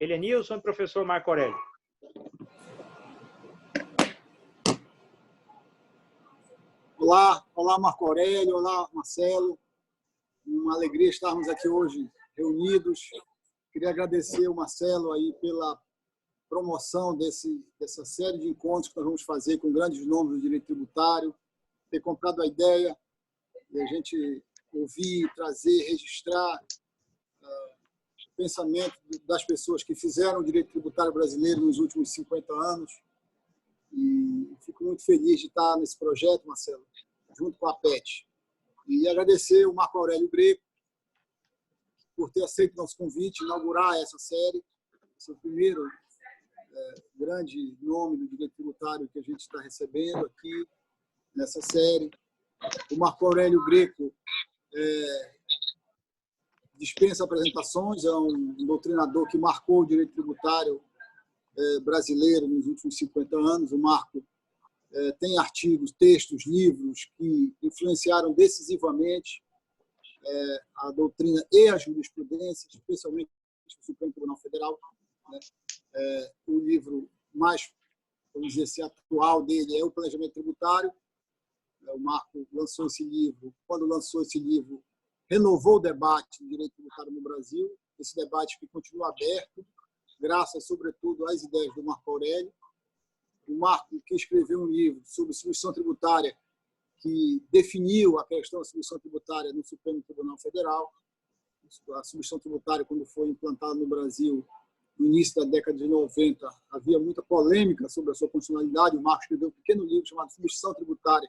Helenilson e professor Marco Aurélio. Olá, Marco Aurélio, olá, Marcelo. Uma alegria estarmos aqui hoje reunidos. Queria agradecer ao Marcelo aí pela promoção dessa série de encontros que nós vamos fazer com grandes nomes do direito tributário, ter comprado a ideia de a gente ouvir, trazer, registrar o pensamento das pessoas que fizeram o direito tributário brasileiro nos últimos 50 anos. E fico muito feliz de estar nesse projeto, Marcelo, junto com a PET. E agradecer o Marco Aurélio Greco por ter aceito nosso convite, inaugurar essa série. Esse é o primeiro grande nome do direito tributário que a gente está recebendo aqui nessa série. O Marco Aurélio Greco dispensa apresentações, é um doutrinador que marcou o direito tributário brasileiro nos últimos 50 anos. O Marco tem artigos, textos, livros que influenciaram decisivamente a doutrina e a jurisprudência, especialmente o Supremo Tribunal Federal. O livro mais, vamos dizer assim, atual dele é o Planejamento Tributário. O Marco lançou esse livro. Quando lançou esse livro, renovou o debate do direito tributário no Brasil. Esse debate que continua aberto, graças, sobretudo, às ideias do Marco Aurélio. O Marco, que escreveu um livro sobre substituição tributária, que definiu a questão da substituição tributária no Supremo Tribunal Federal. A substituição tributária, quando foi implantada no Brasil, no início da década de 90, havia muita polêmica sobre a sua constitucionalidade. O Marco escreveu um pequeno livro chamado Substituição Tributária,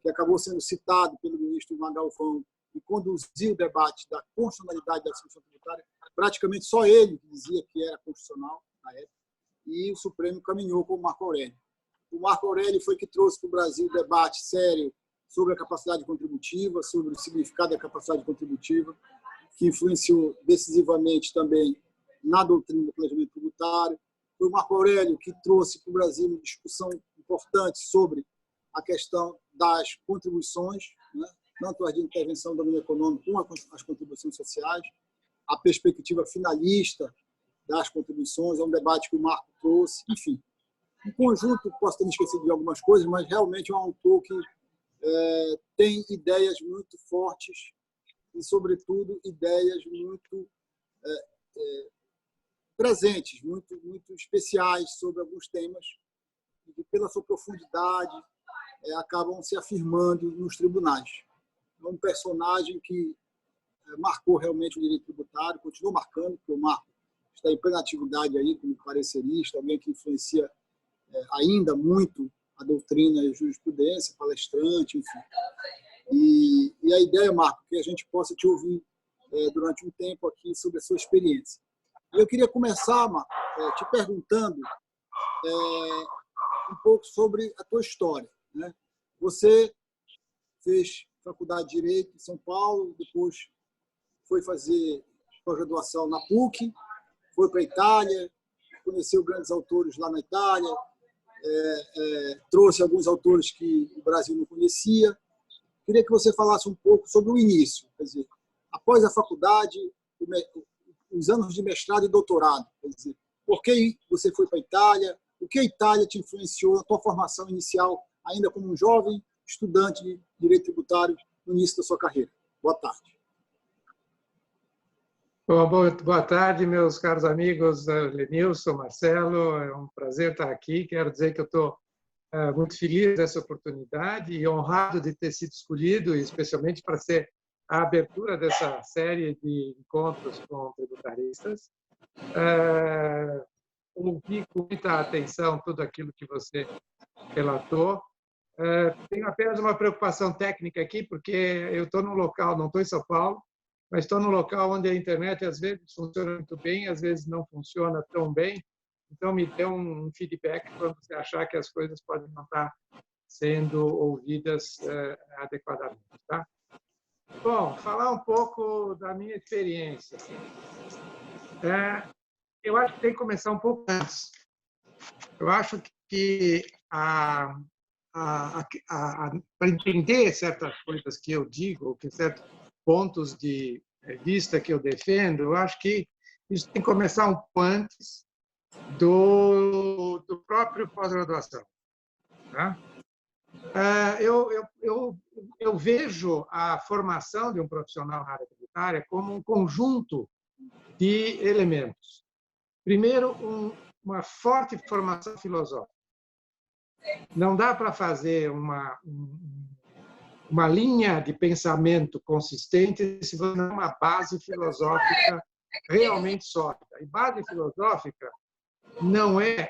que acabou sendo citado pelo ministro Magalvão e conduziu o debate da constitucionalidade da substituição tributária. Praticamente só ele dizia que era constitucional na época, e o Supremo caminhou com o Marco Aurélio. O Marco Aurélio foi que trouxe para o Brasil debate sério sobre a capacidade contributiva, sobre o significado da capacidade contributiva, que influenciou decisivamente também na doutrina do planejamento tributário. Foi o Marco Aurélio que trouxe para o Brasil uma discussão importante sobre a questão das contribuições, né? Tanto as de intervenção do domínio econômico como as contribuições sociais, a perspectiva finalista das contribuições, é um debate que o Marco trouxe, enfim. Em conjunto, posso ter me esquecido de algumas coisas, mas realmente é um autor que tem ideias muito fortes e, sobretudo, ideias muito presentes, muito especiais sobre alguns temas que, pela sua profundidade, acabam se afirmando nos tribunais. É um personagem que marcou realmente o direito tributário, continuou marcando, porque o Marco está em plena atividade aí como parecerista, alguém que influencia ainda muito a doutrina e a jurisprudência, palestrante, enfim. E a ideia, Marco, é que a gente possa te ouvir durante um tempo aqui sobre a sua experiência. Eu queria começar, Marco, te perguntando um pouco sobre a tua história, né? Você fez faculdade de Direito em São Paulo, depois foi fazer pós-graduação na PUC, foi para a Itália, conheceu grandes autores lá na Itália, trouxe alguns autores que o Brasil não conhecia. Queria que você falasse um pouco sobre o início, quer dizer, após a faculdade, os anos de mestrado e doutorado, quer dizer, por que você foi para a Itália, o que a Itália te influenciou na tua formação inicial, ainda como um jovem estudante de direito tributário no início da sua carreira. Boa tarde. Bom, boa tarde, meus caros amigos Lenilson, Marcelo. É um prazer estar aqui. Quero dizer que eu estou muito feliz dessa oportunidade e honrado de ter sido escolhido, especialmente para ser a abertura dessa série de encontros com tributaristas. Ouvi com muita atenção tudo aquilo que você relatou. Tenho apenas uma preocupação técnica aqui, porque eu estou num local, não estou em São Paulo, mas estou num local onde a internet às vezes funciona muito bem, às vezes não funciona tão bem. Então, me dê um feedback quando você achar que as coisas podem não estar sendo ouvidas adequadamente. Tá? Bom, falar um pouco da minha experiência. Eu acho que tem que começar um pouco antes. Eu acho que para entender certas coisas que eu digo, ou que certos pontos de vista que eu defendo, eu acho que Isso tem que começar um pouco antes do próprio pós-graduação. Tá? Eu vejo a formação de um profissional na área tributária como um conjunto de elementos. Primeiro, uma forte formação filosófica. Não dá para fazer uma linha de pensamento consistente se você não tem uma base filosófica realmente sólida. E base filosófica não é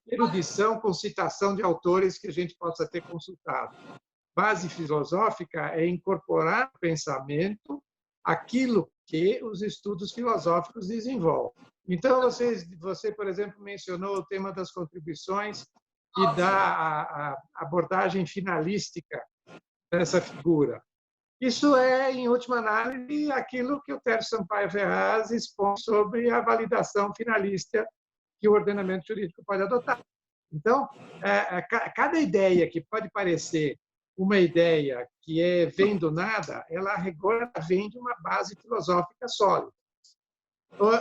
erudição com citação de autores que a gente possa ter consultado. Base filosófica é incorporar no pensamento aquilo que os estudos filosóficos desenvolvem. Então, você, por exemplo, mencionou o tema das contribuições e da abordagem finalística dessa figura. Isso é, em última análise, aquilo que o Tércio Sampaio Ferraz expõe sobre a validação finalista que o ordenamento jurídico pode adotar. Então, cada ideia que pode parecer uma ideia que vem do nada, ela agora vem de uma base filosófica sólida.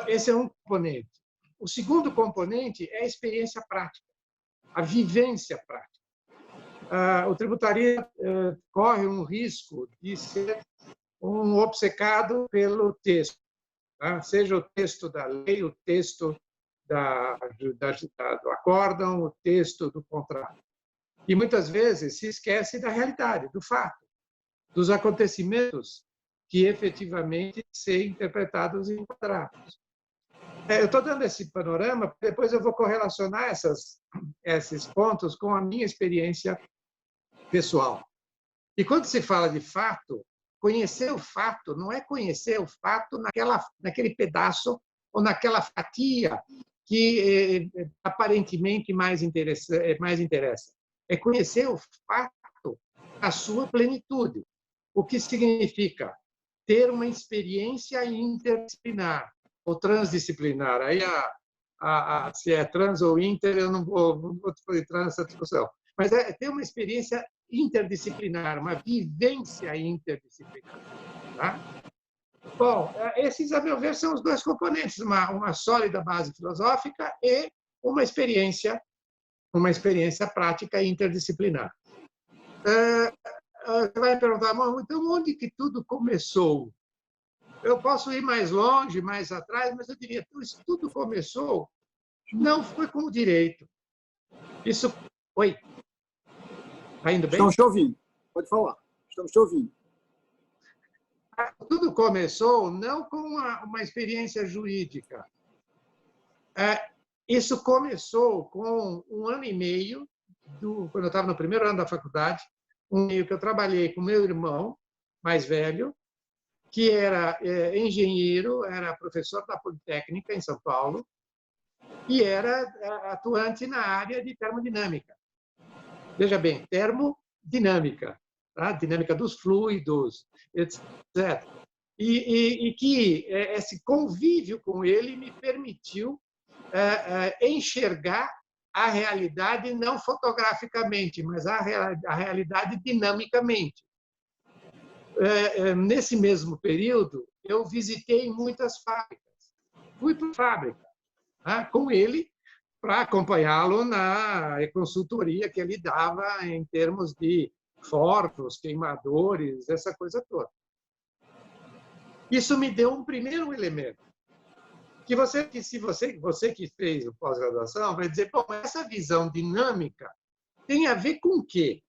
Esse é um componente. O segundo componente é a experiência prática, a vivência prática. O tributaria corre um risco de ser um obcecado pelo texto, tá? Seja o texto da lei, o texto do acórdão, o texto do contrato. E muitas vezes se esquece da realidade, do fato, dos acontecimentos que efetivamente ser interpretados em contratos. Eu estou dando esse panorama, porque depois eu vou correlacionar esses pontos com a minha experiência pessoal. E quando se fala de fato, conhecer o fato não é conhecer o fato naquele pedaço ou naquela fatia que aparentemente mais interessa. É conhecer o fato na sua plenitude. O que significa ter uma experiência interdisciplinar ou transdisciplinar. Aí, se é trans ou inter, eu não vou entrar nessa discussão. Mas é ter uma experiência interdisciplinar, uma vivência interdisciplinar. Tá? Bom, esses, a meu ver, são os dois componentes, uma sólida base filosófica e uma experiência prática interdisciplinar. Você vai me perguntar, então, onde que tudo começou? Eu posso ir mais longe, mais atrás, mas eu diria que isso tudo começou, não foi com o direito. Isso... Oi? Está indo bem? Estamos te ouvindo. Pode falar. Estamos te ouvindo. Tudo começou não com uma experiência jurídica. Isso começou com 1 ano e meio, quando eu estava no primeiro ano da faculdade, 1 ano e meio que eu trabalhei com meu irmão mais velho, que era engenheiro, era professor da Politécnica, em São Paulo, e era atuante na área de termodinâmica. Veja bem, termodinâmica, tá? Dinâmica dos fluidos, etc. E que esse convívio com ele me permitiu enxergar a realidade não fotograficamente, mas a realidade dinamicamente. Nesse mesmo período, eu visitei muitas fábricas. Fui para a fábrica com ele para acompanhá-lo na consultoria que ele dava em termos de fornos, queimadores, essa coisa toda. Isso me deu um primeiro elemento. Se você que fez o pós-graduação vai dizer, bom, essa visão dinâmica tem a ver com o quê?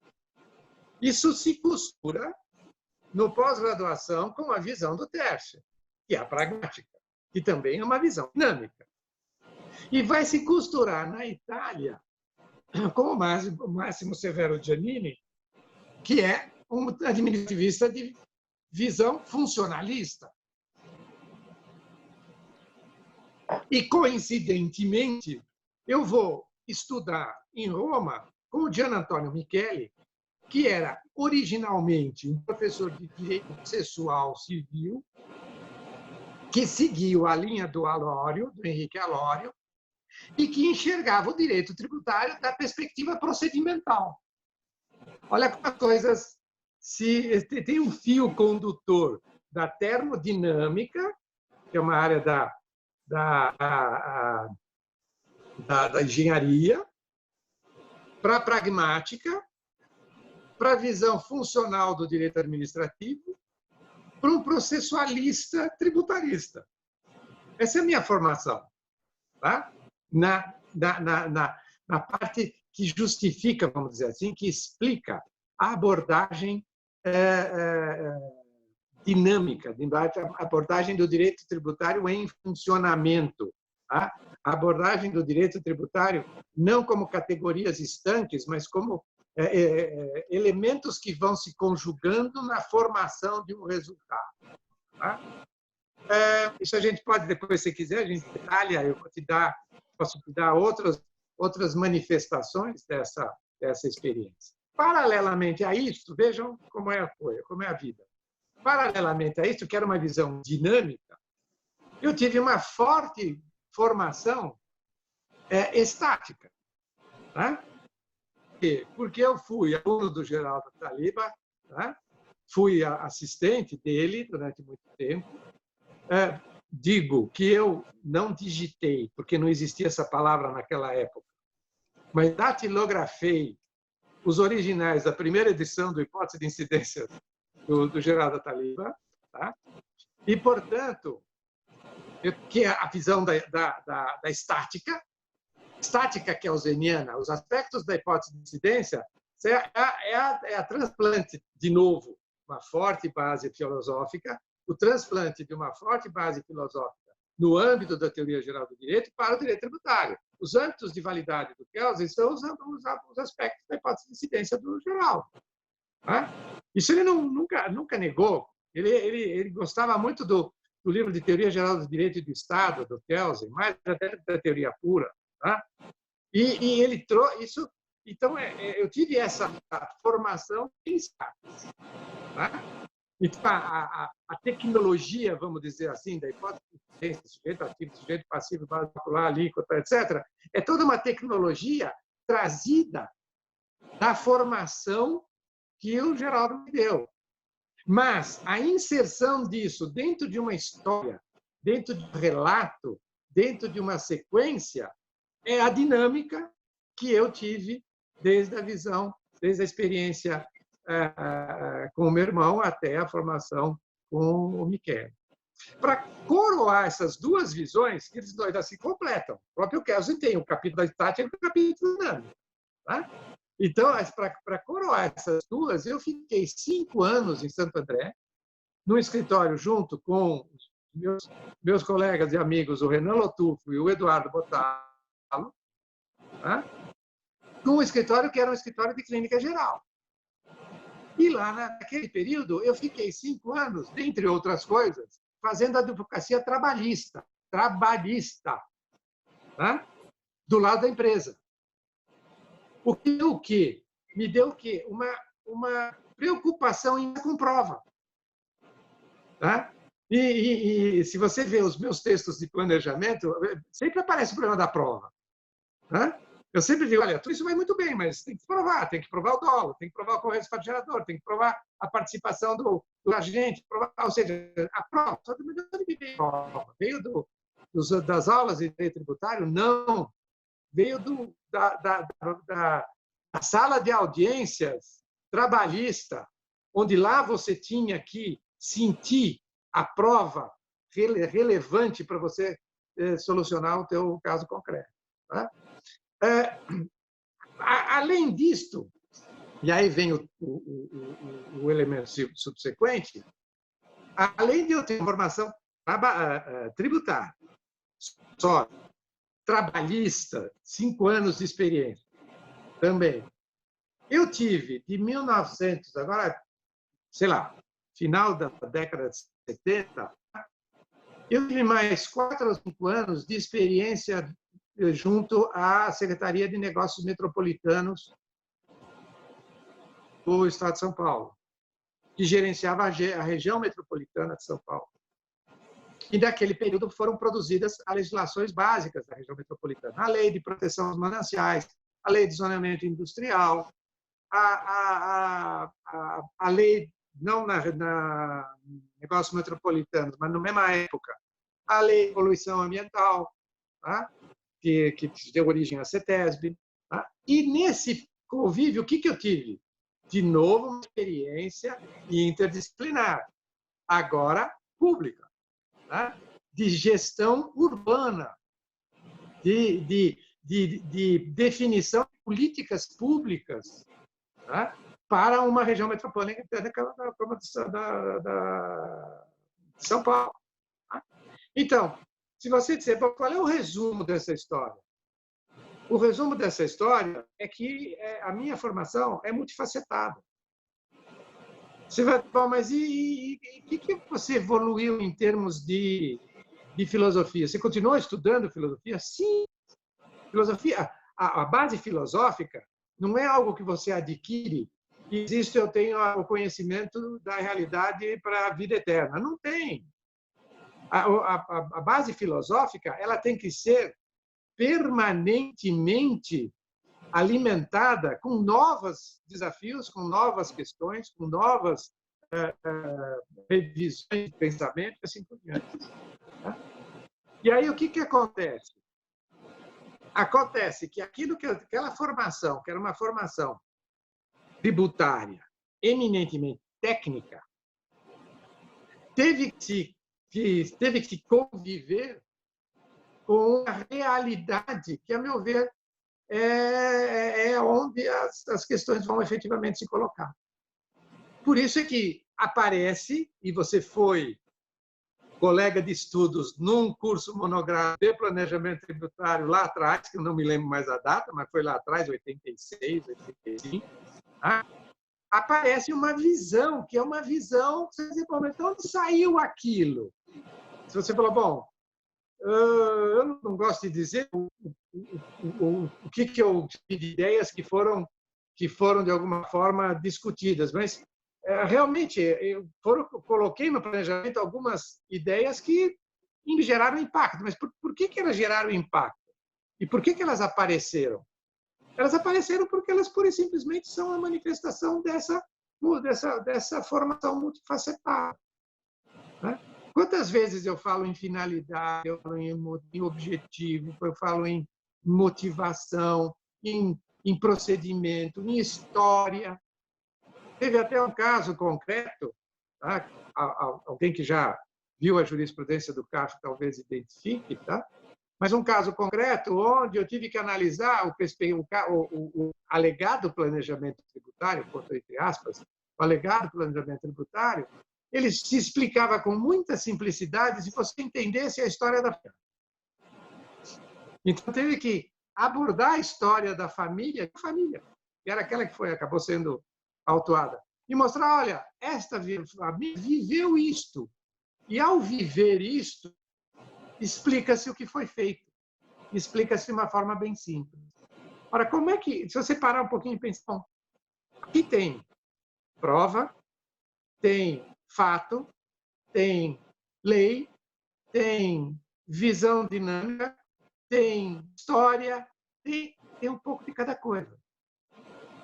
Isso se costura no pós-graduação com a visão do Tércio, que é a pragmática, que também é uma visão dinâmica. E vai se costurar na Itália com o Máximo Severo Giannini, que é um administrativista de visão funcionalista. E, coincidentemente, eu vou estudar em Roma com o Gian Antonio Micheli, que era originalmente um professor de direito processual civil, que seguiu a linha do Alório, do Henrique Alório, e que enxergava o direito tributário da perspectiva procedimental. Olha como as coisas tem um fio condutor da termodinâmica, que é uma área da engenharia, para a pragmática, para a visão funcional do direito administrativo, para um processualista tributarista. Essa é a minha formação, tá? Na parte que justifica, vamos dizer assim, que explica a abordagem dinâmica, a abordagem do direito tributário em funcionamento. Tá? A abordagem do direito tributário não como categorias estanques, mas como elementos que vão se conjugando na formação de um resultado. Tá? Isso a gente pode, depois, se quiser, a gente detalha, eu posso te dar outras manifestações dessa experiência. Paralelamente a isso, vejam como é a vida. Paralelamente a isso, que era uma visão dinâmica, eu tive uma forte formação estática. Tá? Porque eu fui aluno do Geraldo Taliba, tá? Fui assistente dele durante muito tempo. Digo que eu não digitei, porque não existia essa palavra naquela época, mas datilografei os originais da primeira edição do Hipótese de Incidência do Geraldo Taliba, tá? E, portanto, que é a visão da estática kelseniana, os aspectos da hipótese de incidência, é a transplante, de novo, uma forte base filosófica, o transplante de uma forte base filosófica no âmbito da teoria geral do direito para o direito tributário. Os âmbitos de validade do Kelsen estão usando os aspectos da hipótese de incidência do geral. Tá? Isso ele nunca negou. Ele gostava muito do livro de Teoria Geral do Direito e do Estado, do Kelsen, mais até da teoria pura. Tá? E ele trouxe isso. Então, eu tive essa formação em status. Tá? Então, a tecnologia, vamos dizer assim, da hipótese de incidência, sujeito ativo, sujeito passivo, base molecular, alíquota, etc., é toda uma tecnologia trazida da formação que o Geraldo me deu. Mas a inserção disso dentro de uma história, dentro de um relato, dentro de uma sequência, é a dinâmica que eu tive desde a experiência com o meu irmão até a formação com o Michele. Para coroar essas duas visões, eles dois se completam. O próprio Kelsen tem o capítulo da estática e o capítulo dinâmico. Tá? Então, para coroar essas duas, eu fiquei 5 anos em Santo André, no escritório, junto com meus colegas e amigos, o Renan Lotufo e o Eduardo Botalo, tá? Num escritório que era um escritório de clínica geral. E lá, naquele período, eu fiquei 5 anos, dentre outras coisas, fazendo a advocacia trabalhista, tá? Do lado da empresa. O que me deu o quê? Uma preocupação em com prova. Tá? E se você vê os meus textos de planejamento, sempre aparece o problema da prova. Tá? Eu sempre digo, olha, tudo isso vai muito bem, mas tem que provar o dolo, tem que provar o correto para o gerador, tem que provar a participação do agente, ou seja, a prova. Só veio das aulas de direito tributário? Não. Veio da sala de audiências trabalhista, onde lá você tinha que sentir a prova relevante para você solucionar o teu caso concreto. Tá? Além disto, e aí vem o elemento subsequente, além de eu ter formação tributária, só trabalhista, 5 anos de experiência também. Eu tive, de 1900, agora, sei lá, final da década de 70, eu tive mais 4 ou 5 anos de experiência junto à Secretaria de Negócios Metropolitanos do Estado de São Paulo, que gerenciava a região metropolitana de São Paulo. E, naquele período, foram produzidas as legislações básicas da região metropolitana. A Lei de Proteção aos Mananciais, a Lei de Zonamento Industrial, a lei, não na negócios metropolitanos, mas na mesma época, a lei de poluição ambiental, tá? que deu origem à CETESB. Tá? E nesse convívio, o que eu tive? De novo, uma experiência interdisciplinar, agora pública, tá? De gestão urbana, de definição de políticas públicas, tá? Para uma região metropolitana como de São Paulo. Tá? Então, se você disser, qual é o resumo dessa história? O resumo dessa história é que a minha formação é multifacetada. Você vai falar, mas e o que você evoluiu em termos de filosofia? Você continuou estudando filosofia? Sim. Filosofia, a base filosófica não é algo que você adquire e existe, eu tenho o conhecimento da realidade para a vida eterna. Não tem. A base filosófica ela tem que ser permanentemente alimentada com novos desafios, com novas questões, com novas revisões de pensamento, assim por diante. Tá? E aí, o que acontece? Acontece que aquela formação, que era uma formação tributária, eminentemente técnica, teve que conviver com a realidade que, a meu ver, é onde as questões vão efetivamente se colocar. Por isso é que aparece, e você foi colega de estudos num curso monográfico de planejamento tributário lá atrás, que eu não me lembro mais a data, mas foi lá atrás, 86, 85, tá? Aparece uma visão, que é uma visão, você diz, bom, então onde saiu aquilo? Se você falou, bom, eu não gosto de dizer o que eu tive de ideias que foram de alguma forma discutidas, mas realmente eu coloquei no planejamento algumas ideias que me geraram impacto. Mas por que elas geraram impacto? E por que elas apareceram? Elas apareceram porque elas pura e simplesmente são a manifestação dessa formação multifacetada. Né? Quantas vezes eu falo em finalidade, eu falo em objetivo, eu falo em motivação, em procedimento, em história. Teve até um caso concreto, tá? Alguém que já viu a jurisprudência do CAF talvez identifique, tá? Mas um caso concreto onde eu tive que analisar o alegado planejamento tributário, entre aspas, o alegado planejamento tributário, ele se explicava com muita simplicidade se você entendesse a história da família. Então, teve que abordar a história da família, que era aquela que acabou sendo autuada, e mostrar, olha, esta família viveu isto, e ao viver isto, explica-se o que foi feito, explica-se de uma forma bem simples. Ora, como é que, se você parar um pouquinho e pensar, aqui tem prova, tem fato, tem lei, tem visão dinâmica, tem história, tem um pouco de cada coisa.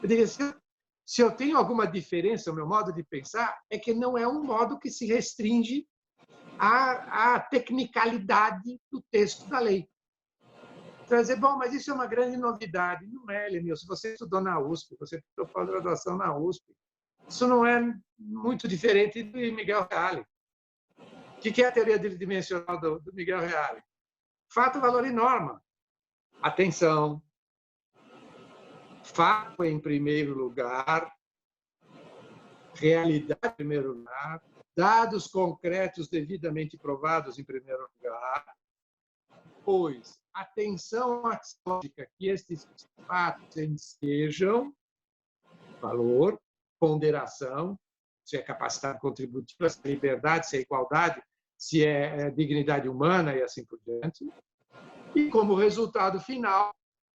Eu diria, se eu tenho alguma diferença no meu modo de pensar, é que não é um modo que se restringe à tecnicalidade do texto da lei. Você vai dizer, bom, mas isso é uma grande novidade. Não é, Lenil. Se você estudou na USP, você fez pós-graduação na USP, isso não é muito diferente do Miguel Reale. O que é a teoria dimensional do Miguel Reale? Fato, valor e norma. Atenção. Fato em primeiro lugar, realidade em primeiro lugar, dados concretos devidamente provados em primeiro lugar, pois atenção axiológica que estes fatos sejam valor, ponderação, se é capacidade contributiva, se é liberdade, se é igualdade, se é dignidade humana e assim por diante. E como resultado final,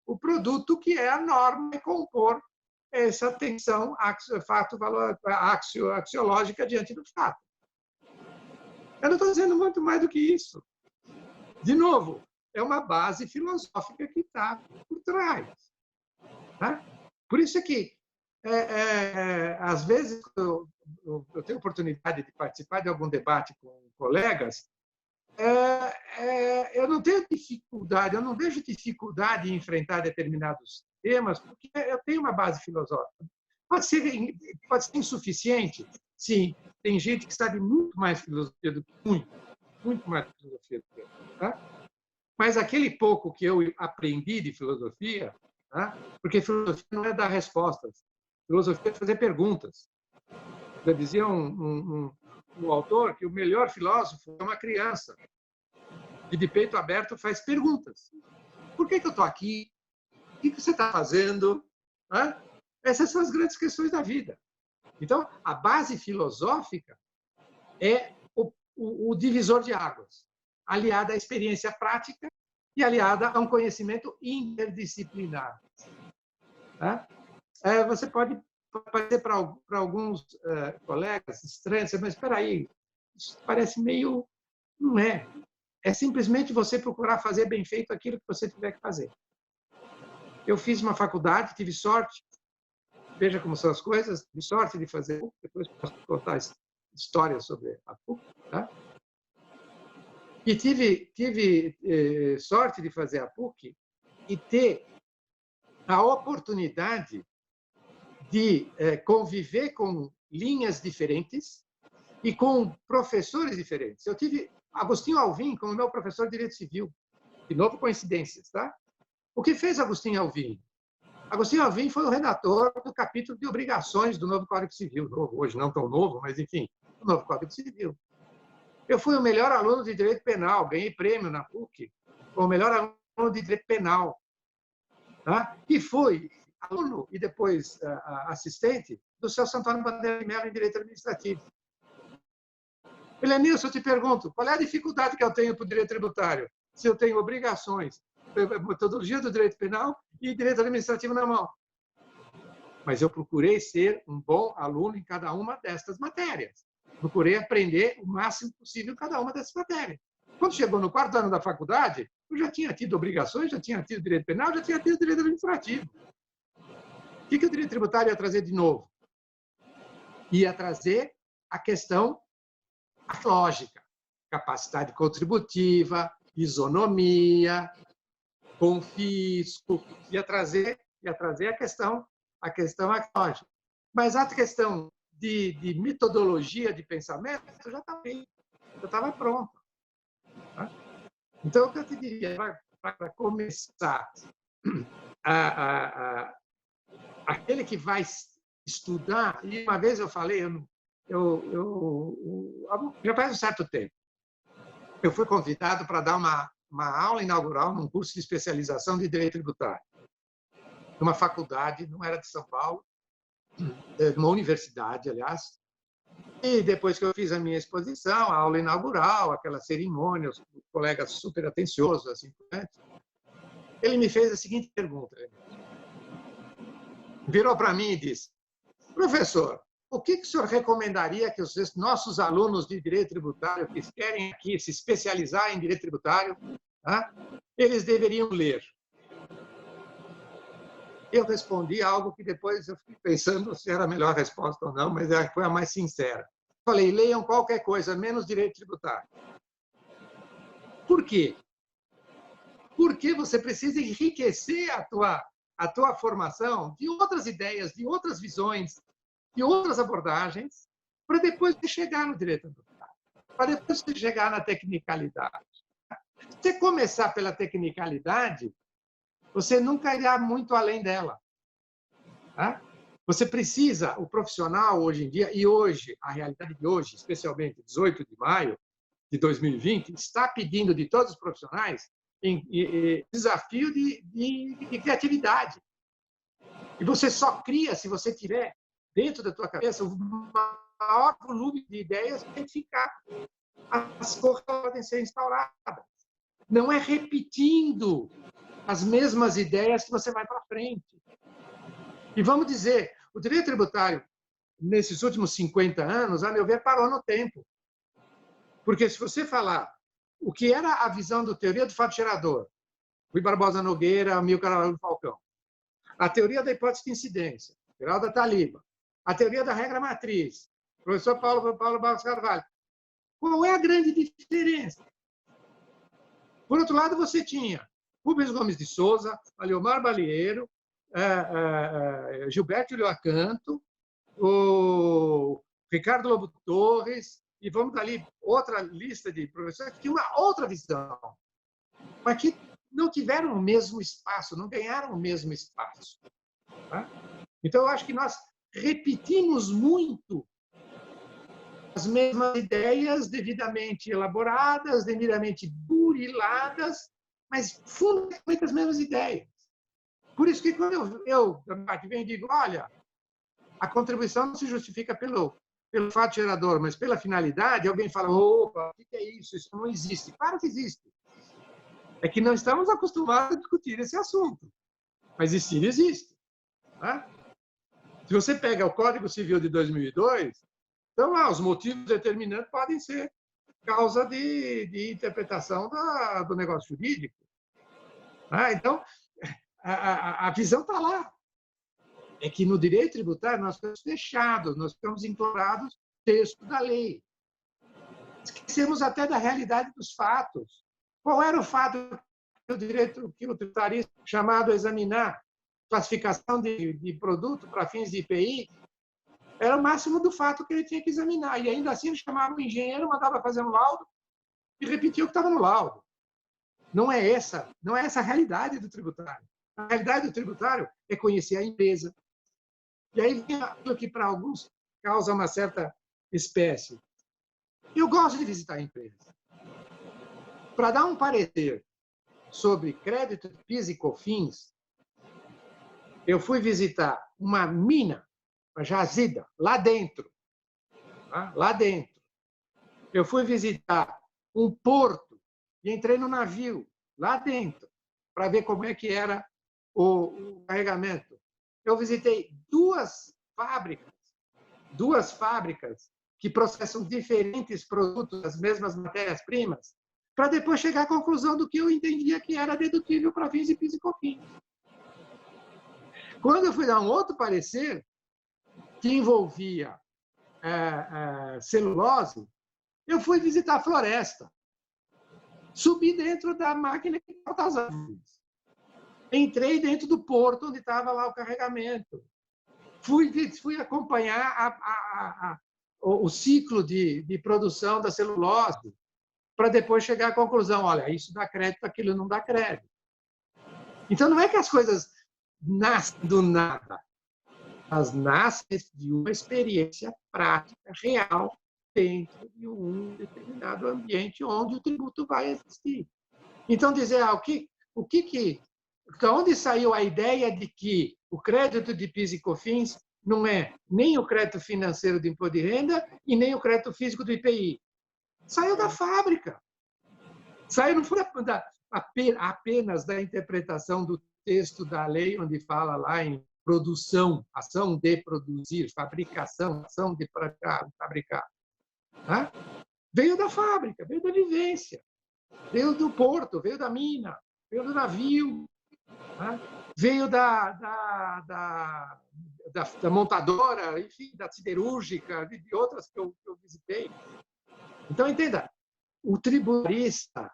o produto que é a norma é compor essa tensão axiológica diante do fato. Eu não estou dizendo muito mais do que isso. De novo, é uma base filosófica que está por trás. Tá? Por isso é que, às vezes, eu tenho oportunidade de participar de algum debate com colegas, eu não tenho dificuldade, eu não vejo dificuldade em enfrentar determinados temas, porque eu tenho uma base filosófica. Pode ser insuficiente, sim. Tem gente que sabe muito mais filosofia do que muito mais filosofia do que eu. Tá? Mas aquele pouco que eu aprendi de filosofia, tá? Porque filosofia não é dar respostas, filosofia é fazer perguntas. Já dizia um autor que o melhor filósofo é uma criança que de peito aberto faz perguntas. Por que eu estou aqui? O que você está fazendo? Tá? Essas são as grandes questões da vida. Então, a base filosófica é o divisor de águas, aliada à experiência prática e aliada a um conhecimento interdisciplinar. Tá? Você pode parecer para alguns colegas estranho, mas espera aí, isso parece meio... Não é. É simplesmente você procurar fazer bem feito aquilo que você tiver que fazer. Eu fiz uma faculdade, tive sorte, veja como são as coisas, tive sorte de fazer PUC, depois posso contar histórias sobre a PUC, tá? E tive sorte de fazer a PUC e ter a oportunidade de conviver com linhas diferentes e com professores diferentes. Eu tive Agostinho Alvim como meu professor de Direito Civil. De novo, coincidências, tá? O que fez Agostinho Alvim? Agostinho Alvim foi o redator do capítulo de obrigações do novo Código Civil, novo, hoje não tão novo, mas, enfim, o novo Código Civil. Eu fui o melhor aluno de Direito Penal, ganhei prêmio na PUC, o melhor aluno de Direito Penal. Tá? E fui aluno e depois assistente do Celso Antônio Bandeira de Mello em Direito Administrativo. Helenilson, eu te pergunto, qual é a dificuldade que eu tenho para o direito tributário? Se eu tenho obrigações, metodologia do direito penal e direito administrativo na mão. Mas eu procurei ser um bom aluno em cada uma destas matérias. Procurei aprender o máximo possível em cada uma dessas matérias. Quando chegou no 4º ano da faculdade, eu já tinha tido obrigações, já tinha tido direito penal, já tinha tido direito administrativo. O que o direito tributário ia trazer de novo? Ia trazer a questão lógica, capacidade contributiva, isonomia, confisco, ia trazer a questão lógica. Mas a questão de metodologia de pensamento já estava pronta. Tá? Então, o que eu te diria, para começar, aquele que vai estudar, e uma vez eu falei, já faz um certo tempo, eu fui convidado para dar uma aula inaugural num curso de especialização de Direito Tributário, numa faculdade, não era de São Paulo, numa universidade, aliás. E depois que eu fiz a minha exposição, a aula inaugural, aquela cerimônia, os colegas super atenciosos, assim por diante, ele me fez a seguinte pergunta. Virou para mim e disse: professor, o que o senhor recomendaria que os nossos alunos de direito tributário que querem aqui se especializar em direito tributário, tá, eles deveriam ler? Eu respondi algo que depois eu fiquei pensando se era a melhor resposta ou não, mas foi a mais sincera. Falei: leiam qualquer coisa, menos direito tributário. Por quê? Porque você precisa enriquecer a tua formação de outras ideias, de outras visões, de outras abordagens, para depois chegar no direito tributário, para depois chegar na tecnicalidade. Se você começar pela tecnicalidade, você nunca irá muito além dela. Tá? Você precisa, o profissional hoje em dia, e hoje, a realidade de hoje, especialmente 18 de maio de 2020, está pedindo de todos os profissionais desafio de criatividade. E você só cria se você tiver dentro da tua cabeça o maior volume de ideias para identificar as coisas que podem ser instauradas. Não é repetindo as mesmas ideias que você vai para frente. E vamos dizer, o direito tributário, nesses últimos 50 anos, a meu ver, parou no tempo. Porque se você falar o que era a visão da teoria do fato gerador, Rui Barbosa Nogueira, Amílcar Araújo Falcão, a teoria da hipótese de incidência, Geraldo Taliba, a teoria da regra matriz, professor Paulo Barros Carvalho, qual é a grande diferença? Por outro lado, você tinha Rubens Gomes de Souza, Aliomar Balieiro, Gilberto Ilhoacanto, o Ricardo Lobo Torres, e vamos dali outra lista de professores que tinham uma outra visão, mas que não tiveram o mesmo espaço, não ganharam o mesmo espaço. Tá? Então, eu acho que nós repetimos muito as mesmas ideias devidamente elaboradas, devidamente buriladas, mas fundamentalmente as mesmas ideias. Por isso que quando eu da parte venho e digo, olha, a contribuição não se justifica pelo fato gerador, mas pela finalidade, alguém fala, opa, o que é isso? Isso não existe. Claro que existe. É que não estamos acostumados a discutir esse assunto. Mas existir, existe. Tá? Se você pega o Código Civil de 2002, então lá, os motivos determinantes podem ser causa de interpretação do negócio jurídico. Tá? Então, a visão está lá. É que no direito tributário nós ficamos fechados, nós ficamos encorados no texto da lei. Esquecemos até da realidade dos fatos. Qual era o fato que o tributarista chamado a examinar? Classificação de produto para fins de IPI? Era o máximo do fato que ele tinha que examinar. E ainda assim ele chamava o engenheiro, mandava fazer um laudo e repetia o que estava no laudo. Não é essa a realidade do tributário. A realidade do tributário é conhecer a empresa. E aí vem aquilo que para alguns causa uma certa espécie. Eu gosto de visitar a empresa. Para dar um parecer sobre crédito de PIS e COFINS, eu fui visitar uma mina, uma jazida, lá dentro. Tá? Lá dentro. Eu fui visitar um porto e entrei no navio, lá dentro, para ver como é que era o carregamento. Eu visitei duas fábricas que processam diferentes produtos, as mesmas matérias-primas, para depois chegar à conclusão do que eu entendia que era dedutível para fins de PIS e COFINS. Quando eu fui dar um outro parecer, que envolvia celulose, eu fui visitar a floresta. Subi dentro da máquina que corta as árvores. Entrei dentro do porto onde estava lá o carregamento. Fui acompanhar o ciclo de produção da celulose para depois chegar à conclusão, olha, isso dá crédito, aquilo não dá crédito. Então, não é que as coisas nascem do nada. Elas nascem de uma experiência prática, real, dentro de um determinado ambiente onde o tributo vai existir. Então, dizer, de onde saiu a ideia de que o crédito de PIS e COFINS não é nem o crédito financeiro do imposto de renda e nem o crédito físico do IPI? Saiu da fábrica. Saiu, não foi apenas da interpretação do texto da lei, onde fala lá em produção, ação de produzir, fabricação, ação de fabricar. Tá? Veio da fábrica, veio da vivência, veio do porto, veio da mina, veio do navio, tá? Veio da montadora, enfim, da siderúrgica, de outras que eu visitei. Então, entenda, o tributarista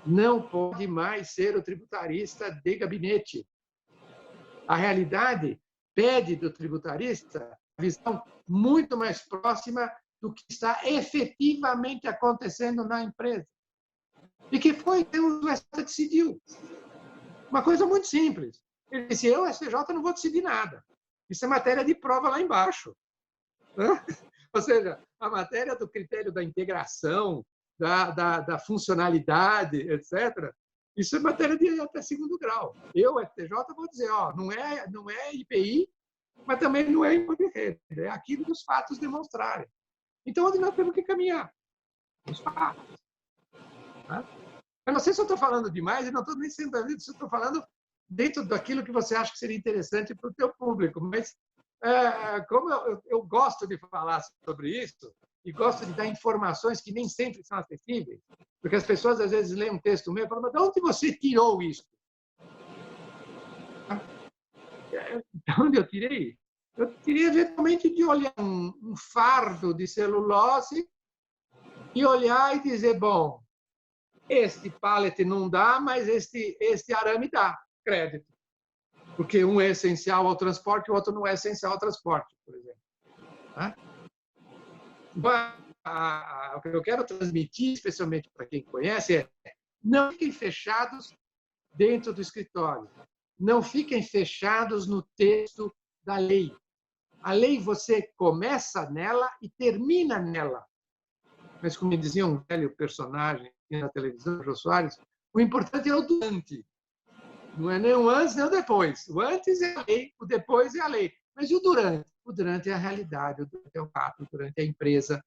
não pode mais ser o tributarista de gabinete. A realidade pede do tributarista uma visão muito mais próxima do que está efetivamente acontecendo na empresa. E que foi que o STJ decidiu. Uma coisa muito simples. Ele disse, eu, STJ, não vou decidir nada. Isso é matéria de prova lá embaixo. Ou seja, a matéria do critério da integração, da funcionalidade, etc., isso é matéria de até segundo grau. Eu, STJ, vou dizer, não é IPI, mas também não é imposto de renda. É aquilo que os fatos demonstrarem. Então, onde nós temos que caminhar? Os fatos. Tá? Eu não sei se eu estou falando demais, e não estou nem sendo se eu estou falando dentro daquilo que você acha que seria interessante para o teu público, mas como eu gosto de falar sobre isso e gosto de dar informações que nem sempre são acessíveis, porque as pessoas às vezes leem um texto meu e falam, mas de onde você tirou isso? De onde eu tirei? Eu tirei eventualmente de olhar um fardo de celulose e olhar e dizer, bom, Este pallet não dá, mas este arame dá crédito. Porque um é essencial ao transporte, o outro não é essencial ao transporte, por exemplo. O que eu quero transmitir, especialmente para quem conhece, é: não fiquem fechados dentro do escritório. Não fiquem fechados no texto da lei. A lei, você começa nela e termina nela. Mas, como dizia um velho personagem na televisão, Jô Soares, o importante é o durante. Não é nem o antes nem o depois. O antes é a lei, o depois é a lei. Mas e o durante? O durante é a realidade, o durante é o fato, o durante é a empresa,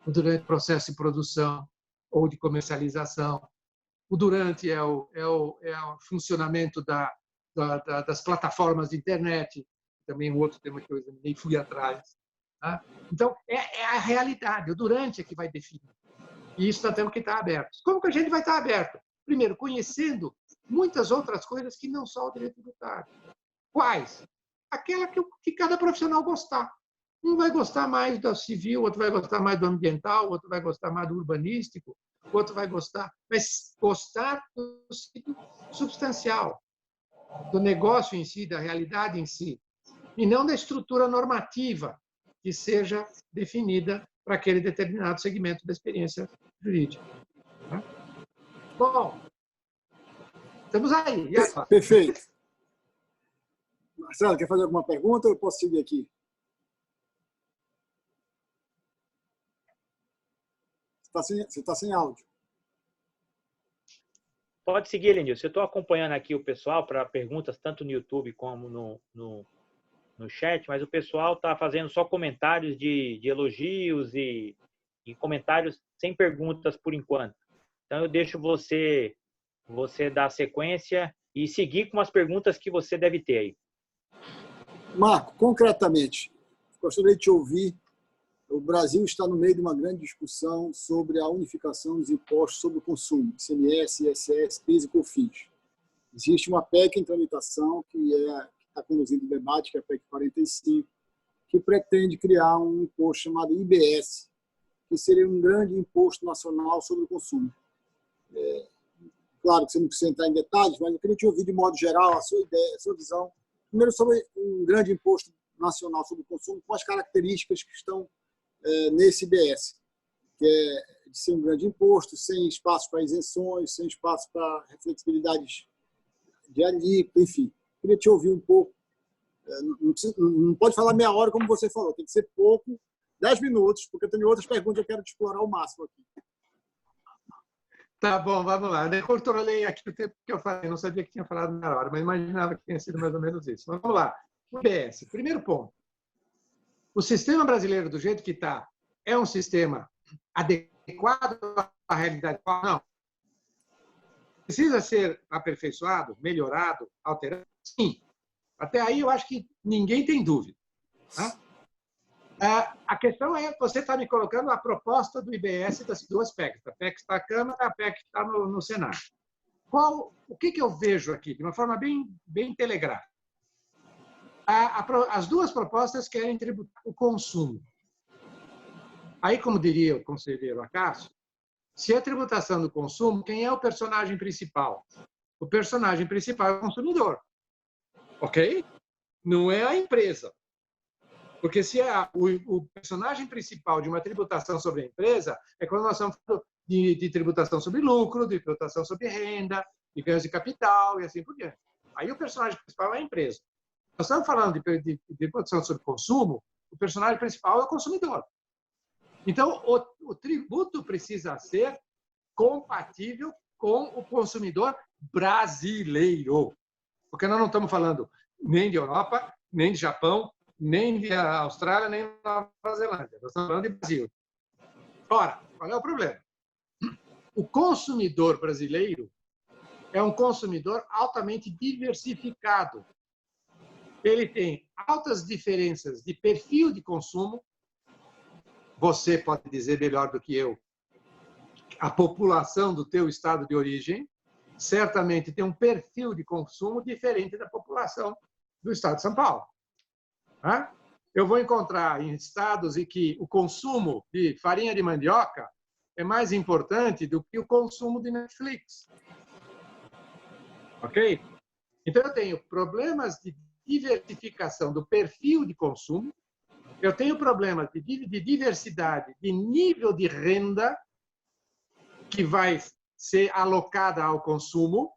o durante é o processo de produção ou de comercialização. O durante é o funcionamento das plataformas de internet, também um outro tema que eu nem fui atrás. Tá? Então, é a realidade, o durante é que vai definir. E isso nós temos que estar abertos. Como que a gente vai estar aberto? Primeiro, conhecendo muitas outras coisas que não só o direito tributário. Quais? Aquela que cada profissional gostar. Um vai gostar mais do civil, outro vai gostar mais do ambiental, outro vai gostar mais do urbanístico, outro vai gostar, mas gostar do sentido substancial, do negócio em si, da realidade em si, e não da estrutura normativa que seja definida para aquele determinado segmento da experiência jurídica. Bom, estamos aí. Perfeito. Marcelo, quer fazer alguma pergunta ou eu posso seguir aqui? Você está sem áudio. Pode seguir, Lenilson. Eu estou acompanhando aqui o pessoal para perguntas, tanto no YouTube como no chat, mas o pessoal está fazendo só comentários de elogios e comentários sem perguntas por enquanto. Então, eu deixo você dar sequência e seguir com as perguntas que você deve ter aí. Marco, concretamente, gostaria de te ouvir. O Brasil está no meio de uma grande discussão sobre a unificação dos impostos sobre o consumo, ICMS, ISS, PIS e COFINS. Existe uma PEC em tramitação que está conduzindo o debate, que é a PEC 45, que pretende criar um imposto chamado IBS, que seria um grande imposto nacional sobre o consumo. Claro que você não precisa entrar em detalhes, mas eu queria te ouvir de modo geral a sua ideia, a sua visão. Primeiro, sobre um grande imposto nacional sobre o consumo, com as características que estão nesse IBS, que é de ser um grande imposto, sem espaço para isenções, sem espaço para flexibilidades de alíquota, enfim. Queria te ouvir um pouco. Não pode falar meia hora, como você falou, tem que ser pouco, 10 minutos, porque eu tenho outras perguntas que eu quero te explorar ao máximo aqui. Tá bom, vamos lá. Eu controlei aqui o tempo que eu falei, não sabia que tinha falado meia hora, mas imaginava que tinha sido mais ou menos isso. Mas vamos lá. O IBS, primeiro ponto. O sistema brasileiro, do jeito que está, é um sistema adequado à realidade? Não. Precisa ser aperfeiçoado, melhorado, alterado? Sim. Até aí eu acho que ninguém tem dúvida. Tá? A questão é, você está me colocando a proposta do IBS das duas PECs. A PEC está na Câmara, a PEC está no Senado. O que eu vejo aqui, de uma forma bem telegráfica? As duas propostas querem tributar o consumo. Aí, como diria o conselheiro Acácio, se é tributação do consumo, quem é o personagem principal? O personagem principal é o consumidor. Ok? Não é a empresa. Porque se o personagem principal de uma tributação sobre a empresa é quando nós estamos falando de tributação sobre lucro, de tributação sobre renda, de ganhos de capital e assim por diante. Aí o personagem principal é a empresa. Nós estamos falando de tributação sobre consumo, o personagem principal é o consumidor. Então, o tributo precisa ser compatível com o consumidor brasileiro. Porque nós não estamos falando nem de Europa, nem de Japão, nem de Austrália, nem de Nova Zelândia. Nós estamos falando de Brasil. Ora, qual é o problema? O consumidor brasileiro é um consumidor altamente diversificado. Ele tem altas diferenças de perfil de consumo. Você pode dizer melhor do que eu. A população do teu estado de origem certamente tem um perfil de consumo diferente da população do estado de São Paulo. Eu vou encontrar em estados em que o consumo de farinha de mandioca é mais importante do que o consumo de Netflix. Ok? Então, eu tenho problemas de diversificação do perfil de consumo, eu tenho problemas de diversidade de nível de renda que vai ser alocada ao consumo,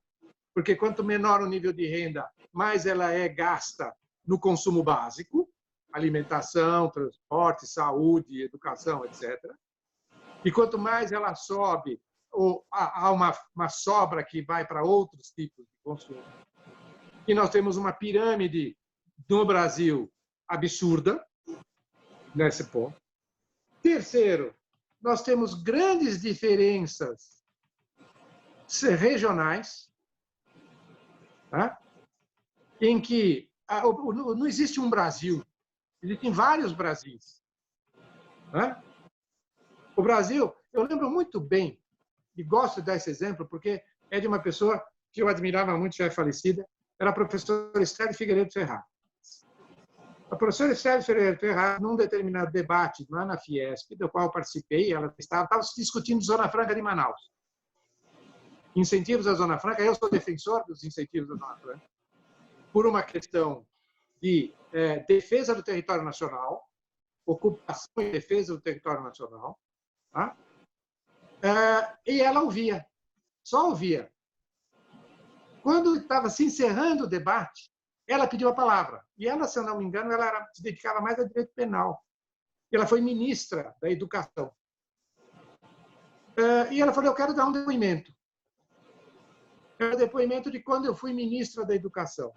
porque quanto menor o nível de renda, mais ela é gasta no consumo básico, alimentação, transporte, saúde, educação, etc. E quanto mais ela sobe, há uma sobra que vai para outros tipos de consumo. E nós temos uma pirâmide no Brasil absurda nesse ponto. Terceiro, nós temos grandes diferenças regionais, tá? Em que não existe um Brasil, existem vários Brasis. Tá? O Brasil, eu lembro muito bem, e gosto de dar esse exemplo, porque é de uma pessoa que eu admirava muito, já é falecida, era a professora Esther Figueiredo Ferraz. A professora Esther Figueiredo Ferraz, num determinado debate lá na Fiesp, do qual eu participei, ela estava se discutindo Zona Franca de Manaus. Incentivos à Zona Franca, eu sou defensor dos incentivos à Zona Franca, por uma questão de defesa do território nacional, ocupação e defesa do território nacional, tá? E ela ouvia, só ouvia. Quando estava se encerrando o debate, ela pediu a palavra. E ela, se eu não me engano, ela se dedicava mais a direito penal. Ela foi ministra da Educação. E ela falou, eu quero dar um depoimento. É o depoimento de quando eu fui ministra da Educação.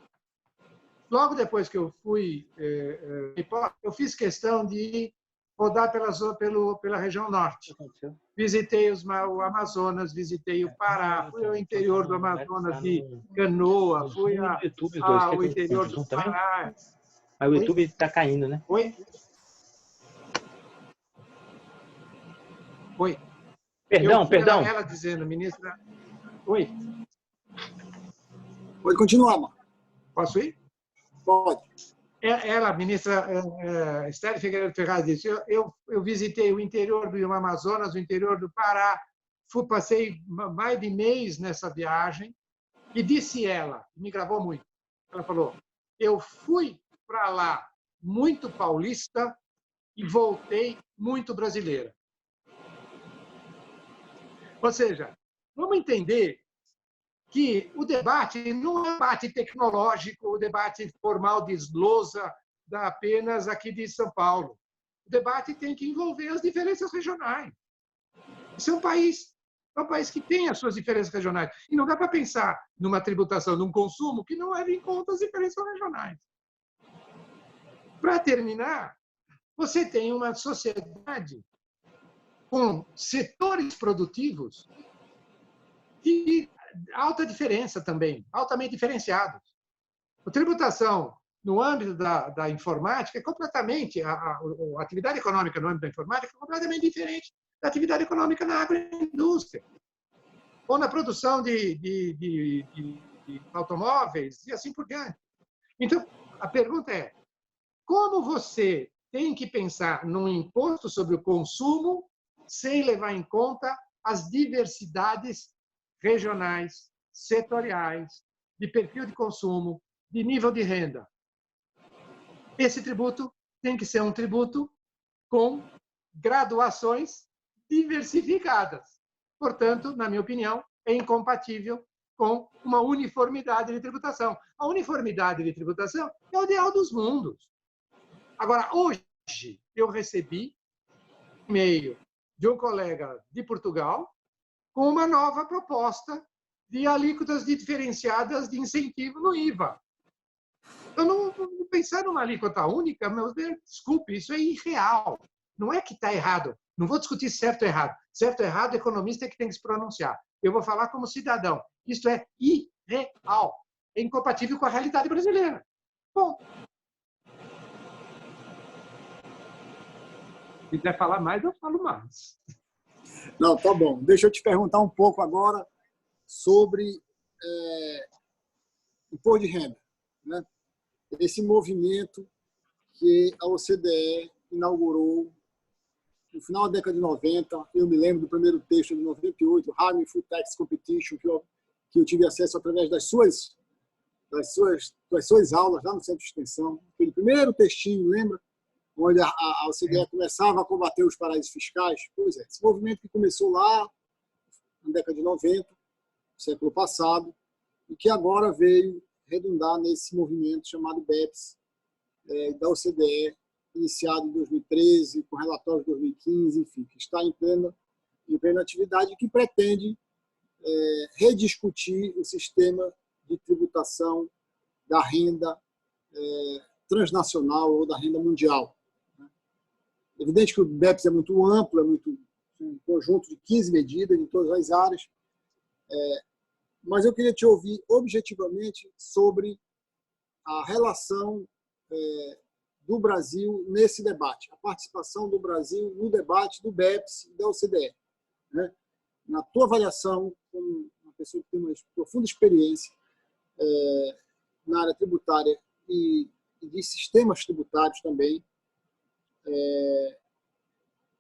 Logo depois que eu fui, eu fiz questão de rodar pela região norte. Visitei o Amazonas, visitei o Pará, fui ao interior do Amazonas de Canoa, fui ao interior do Pará. Mas o YouTube está caindo, né? Oi? Oi. Perdão. Ela dizendo, ministra... Oi. Pode continuar, Marco. Posso ir? Pode. Ela, a ministra Esther Figueiredo Ferraz, disse, eu visitei o interior do Amazonas, o interior do Pará, passei mais de mês nessa viagem, e disse ela, me gravou muito, ela falou, eu fui para lá muito paulista e voltei muito brasileira. Ou seja, vamos entender que o debate não é um debate tecnológico, o debate formal de lousa apenas aqui de São Paulo. O debate tem que envolver as diferenças regionais. Isso é um país que tem as suas diferenças regionais. E não dá para pensar numa tributação, num consumo que não leve em conta as diferenças regionais. Para terminar, você tem uma sociedade com setores produtivos de alta diferença também, altamente diferenciados. A tributação no âmbito da informática é completamente, a atividade econômica no âmbito da informática é completamente diferente da atividade econômica na agroindústria, ou na produção de automóveis e assim por diante. Então, a pergunta é, como você tem que pensar num imposto sobre o consumo sem levar em conta as diversidades regionais, setoriais, de perfil de consumo, de nível de renda. Esse tributo tem que ser um tributo com graduações diversificadas. Portanto, na minha opinião, é incompatível com uma uniformidade de tributação. A uniformidade de tributação é o ideal dos mundos. Agora, hoje, eu recebi um e-mail de um colega de Portugal com uma nova proposta de alíquotas diferenciadas de incentivo no IVA. Eu não pensar numa alíquota única, meu Deus, desculpe, isso é irreal. Não é que está errado. Não vou discutir certo ou errado. Certo ou errado, o economista é que tem que se pronunciar. Eu vou falar como cidadão. Isso é irreal. É incompatível com a realidade brasileira. Bom. Se quiser falar mais, eu falo mais. Não, tá bom. Deixa eu te perguntar um pouco agora sobre imposto de renda, né? Esse movimento que a OCDE inaugurou no final da década de 90, eu me lembro do primeiro texto de 98, Harmful Tax Competition, que eu tive acesso através das suas aulas lá no Centro de Extensão. Aquele primeiro textinho, lembra? Onde a OCDE começava a combater os paraísos fiscais. Pois é, esse movimento que começou lá na década de 90, século passado, e que agora veio redundar nesse movimento chamado BEPS, da OCDE, iniciado em 2013, com relatório de 2015, enfim, que está em plena atividade e que pretende rediscutir o sistema de tributação da renda transnacional ou da renda mundial. É evidente que o BEPS é muito amplo, é muito um conjunto de 15 medidas em todas as áreas, mas eu queria te ouvir objetivamente sobre a relação do Brasil nesse debate, a participação do Brasil no debate do BEPS e da OCDE. Né? Na tua avaliação, como uma pessoa que tem uma profunda experiência na área tributária e de sistemas tributários também,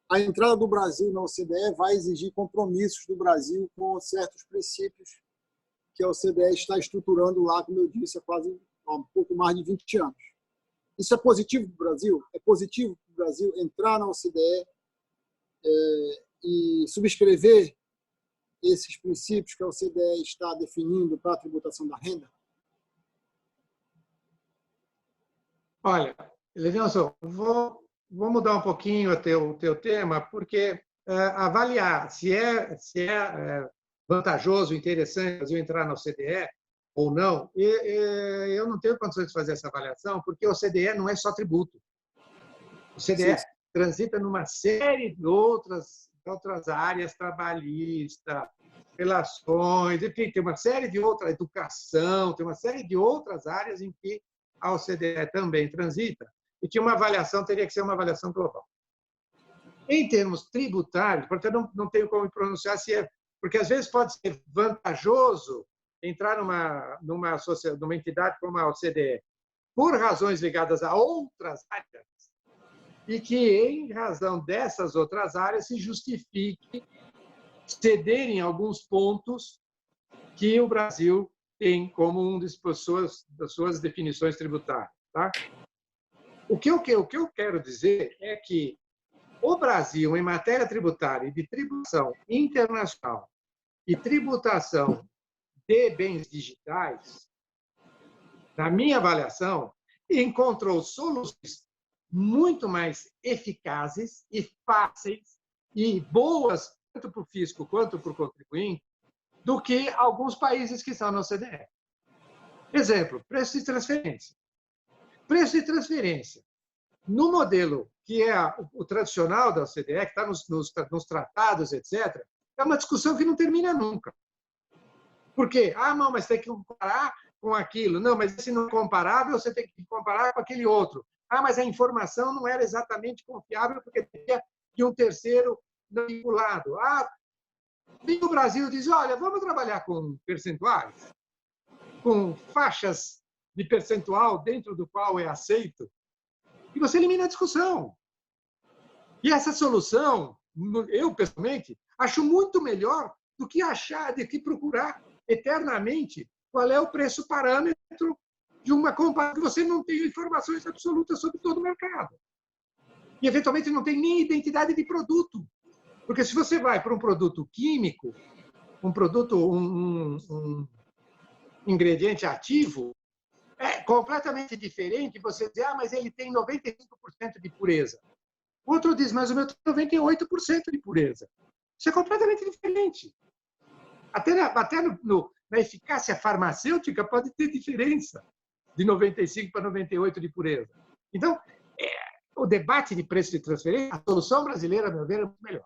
a entrada do Brasil na OCDE vai exigir compromissos do Brasil com certos princípios que a OCDE está estruturando lá, como eu disse, há um pouco mais de 20 anos. Isso é positivo para o Brasil? É positivo para o Brasil entrar na OCDE e subscrever esses princípios que a OCDE está definindo para a tributação da renda? Olha, Levinson, vou mudar um pouquinho o teu tema, porque avaliar se é vantajoso, interessante o Brasil entrar na OCDE ou não, eu não tenho condições de fazer essa avaliação, porque a OCDE não é só tributo. O OCDE transita numa série de outras áreas, trabalhista, relações, enfim, tem uma série de outras, educação, tem uma série de outras áreas em que a OCDE também transita e que uma avaliação teria que ser uma avaliação global. Em termos tributários, porque eu não tenho como me pronunciar se é, porque às vezes pode ser vantajoso entrar numa entidade como a OCDE por razões ligadas a outras áreas e que, em razão dessas outras áreas, se justifique ceder em alguns pontos que o Brasil tem como uma das suas definições tributárias. Tá? O que eu quero dizer é que o Brasil, em matéria tributária e de tributação internacional e tributação de bens digitais, na minha avaliação, encontrou soluções muito mais eficazes e fáceis e boas, tanto para o fisco quanto para o contribuinte, do que alguns países que estão na OCDE. Exemplo, preço de transferência. Preço de transferência, no modelo que é o tradicional da OCDE, que está nos tratados, etc., é uma discussão que não termina nunca. Por quê? Não, mas tem que comparar com aquilo. Não, mas se não é comparável, você tem que comparar com aquele outro. Mas a informação não era exatamente confiável porque tinha de um terceiro não vinculado. O Brasil diz, olha, vamos trabalhar com percentuais, com faixas de percentual dentro do qual é aceito, e você elimina a discussão. E essa solução, eu, pessoalmente, acho muito melhor do que procurar eternamente qual é o preço parâmetro de uma comparação que você não tem informações absolutas sobre todo o mercado. E, eventualmente, não tem nem identidade de produto. Porque se você vai para um produto químico, um ingrediente ativo, é completamente diferente você dizer, mas ele tem 95% de pureza. O outro diz, mas o meu tem 98% de pureza. Isso é completamente diferente. Até na eficácia farmacêutica pode ter diferença de 95 para 98 de pureza. Então, o debate de preço de transferência, a solução brasileira, a meu ver, é muito melhor.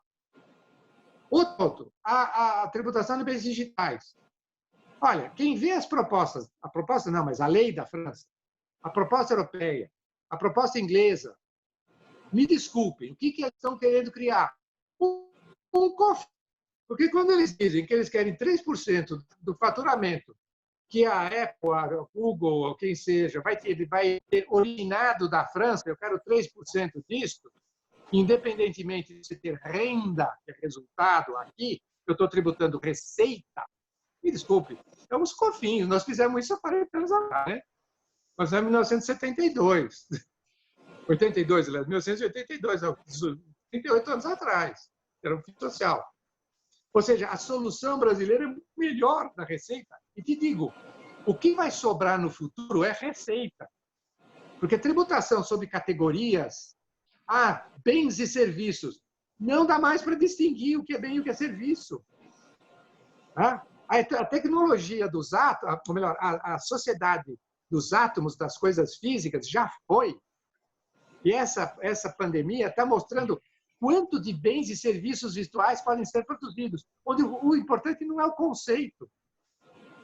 Outro ponto, a tributação de bens digitais. Olha, quem vê as propostas, mas a lei da França, a proposta europeia, a proposta inglesa, me desculpem, o que eles estão querendo criar? Um cofre. Porque quando eles dizem que eles querem 3% do faturamento que a Apple, a Google, ou quem seja, vai ter originado da França, eu quero 3% disso, independentemente de você ter renda, que é resultado aqui, eu estou tributando receita, me desculpe, é uns cofinhos. Nós fizemos isso há 40 anos atrás, né? Nós fizemos em 1972. 82, aliás, 1982, 38 anos atrás. Era um fim social. Ou seja, a solução brasileira é melhor da receita. E te digo, o que vai sobrar no futuro é receita. Porque tributação sobre categorias, bens e serviços, não dá mais para distinguir o que é bem e o que é serviço. A tecnologia dos átomos, ou melhor, a sociedade dos átomos, das coisas físicas, já foi. E essa pandemia está mostrando quanto de bens e serviços virtuais podem ser produzidos, onde o importante não é o conceito.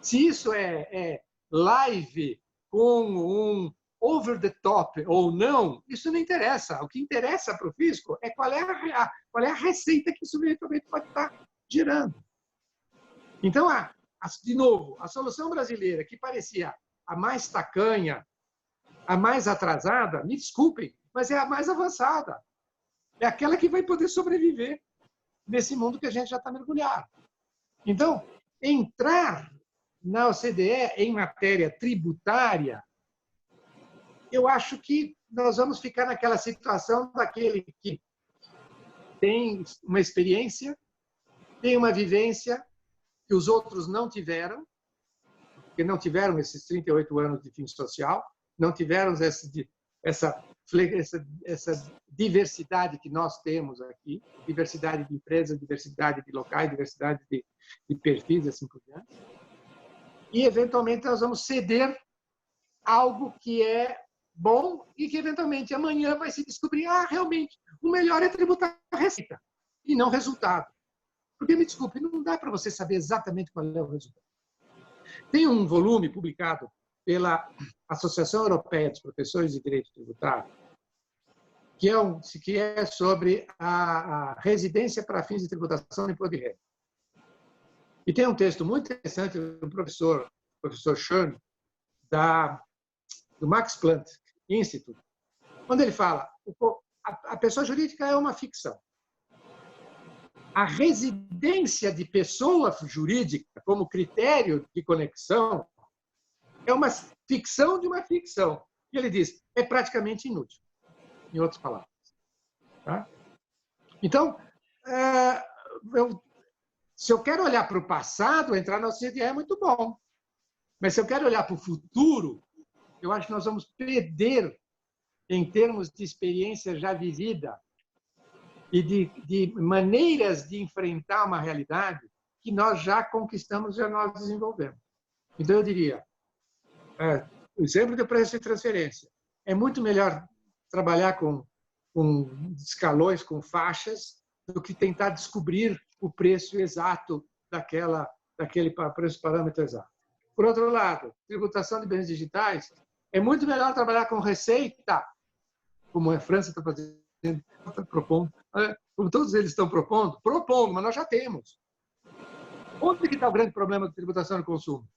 Se isso é live com um over the top ou não, isso não interessa. O que interessa para o fisco é qual é a receita que isso eventualmente pode estar gerando. Então, de novo, a solução brasileira, que parecia a mais tacanha, a mais atrasada, me desculpem, mas é a mais avançada. É aquela que vai poder sobreviver nesse mundo que a gente já está mergulhado. Então, entrar na OCDE em matéria tributária, eu acho que nós vamos ficar naquela situação daquele que tem uma experiência, tem uma vivência que os outros não tiveram, que não tiveram esses 38 anos de fim social, não tiveram essa diversidade que nós temos aqui, diversidade de empresas, diversidade de locais, diversidade de perfis, assim por diante. E, eventualmente, nós vamos ceder algo que é bom e que, eventualmente, amanhã vai se descobrir, realmente, o melhor é tributar a receita e não resultado. Porque, me desculpe, não dá para você saber exatamente qual é o resultado. Tem um volume publicado pela Associação Europeia dos Professores de Direito Tributário, que é sobre a residência para fins de tributação de imposto de renda. E tem um texto muito interessante do professor Schoen, do Max Planck Institute, onde ele fala a pessoa jurídica é uma ficção. A residência de pessoa jurídica como critério de conexão é uma ficção de uma ficção. E ele diz, é praticamente inútil, em outras palavras. Tá? Então, se eu quero olhar para o passado, entrar na OCDE é muito bom. Mas se eu quero olhar para o futuro, eu acho que nós vamos perder em termos de experiência já vivida e de maneiras de enfrentar uma realidade que nós já conquistamos, já nós desenvolvemos. Então, eu diria, o exemplo do preço de transferência. É muito melhor trabalhar com escalões, com faixas, do que tentar descobrir o preço exato daquele preço parâmetro exato. Por outro lado, tributação de bens digitais, é muito melhor trabalhar com receita, como a França está fazendo, está propondo, como todos eles estão propondo, mas nós já temos. Onde que está o grande problema da tributação do consumo?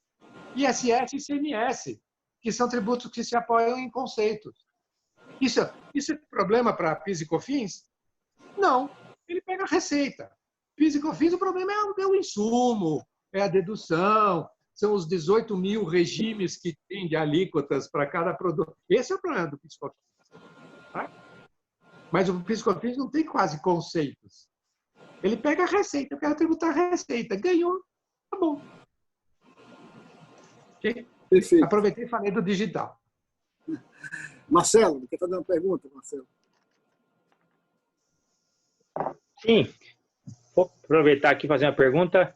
ISS e ICMS, que são tributos que se apoiam em conceitos. Isso é problema para PIS e COFINS? Não, ele pega a receita. PIS e COFINS, o problema é o insumo, é a dedução, são os 18 mil regimes que tem de alíquotas para cada produto. Esse é o problema do PIS e COFINS. Tá? Mas o PIS e COFINS não tem quase conceitos. Ele pega a receita, eu quero tributar a receita. Ganhou, tá bom. Okay? Perfeito. Aproveitei e falei do digital. Marcelo, quer fazer uma pergunta, Marcelo? Sim. Vou aproveitar aqui e fazer uma pergunta.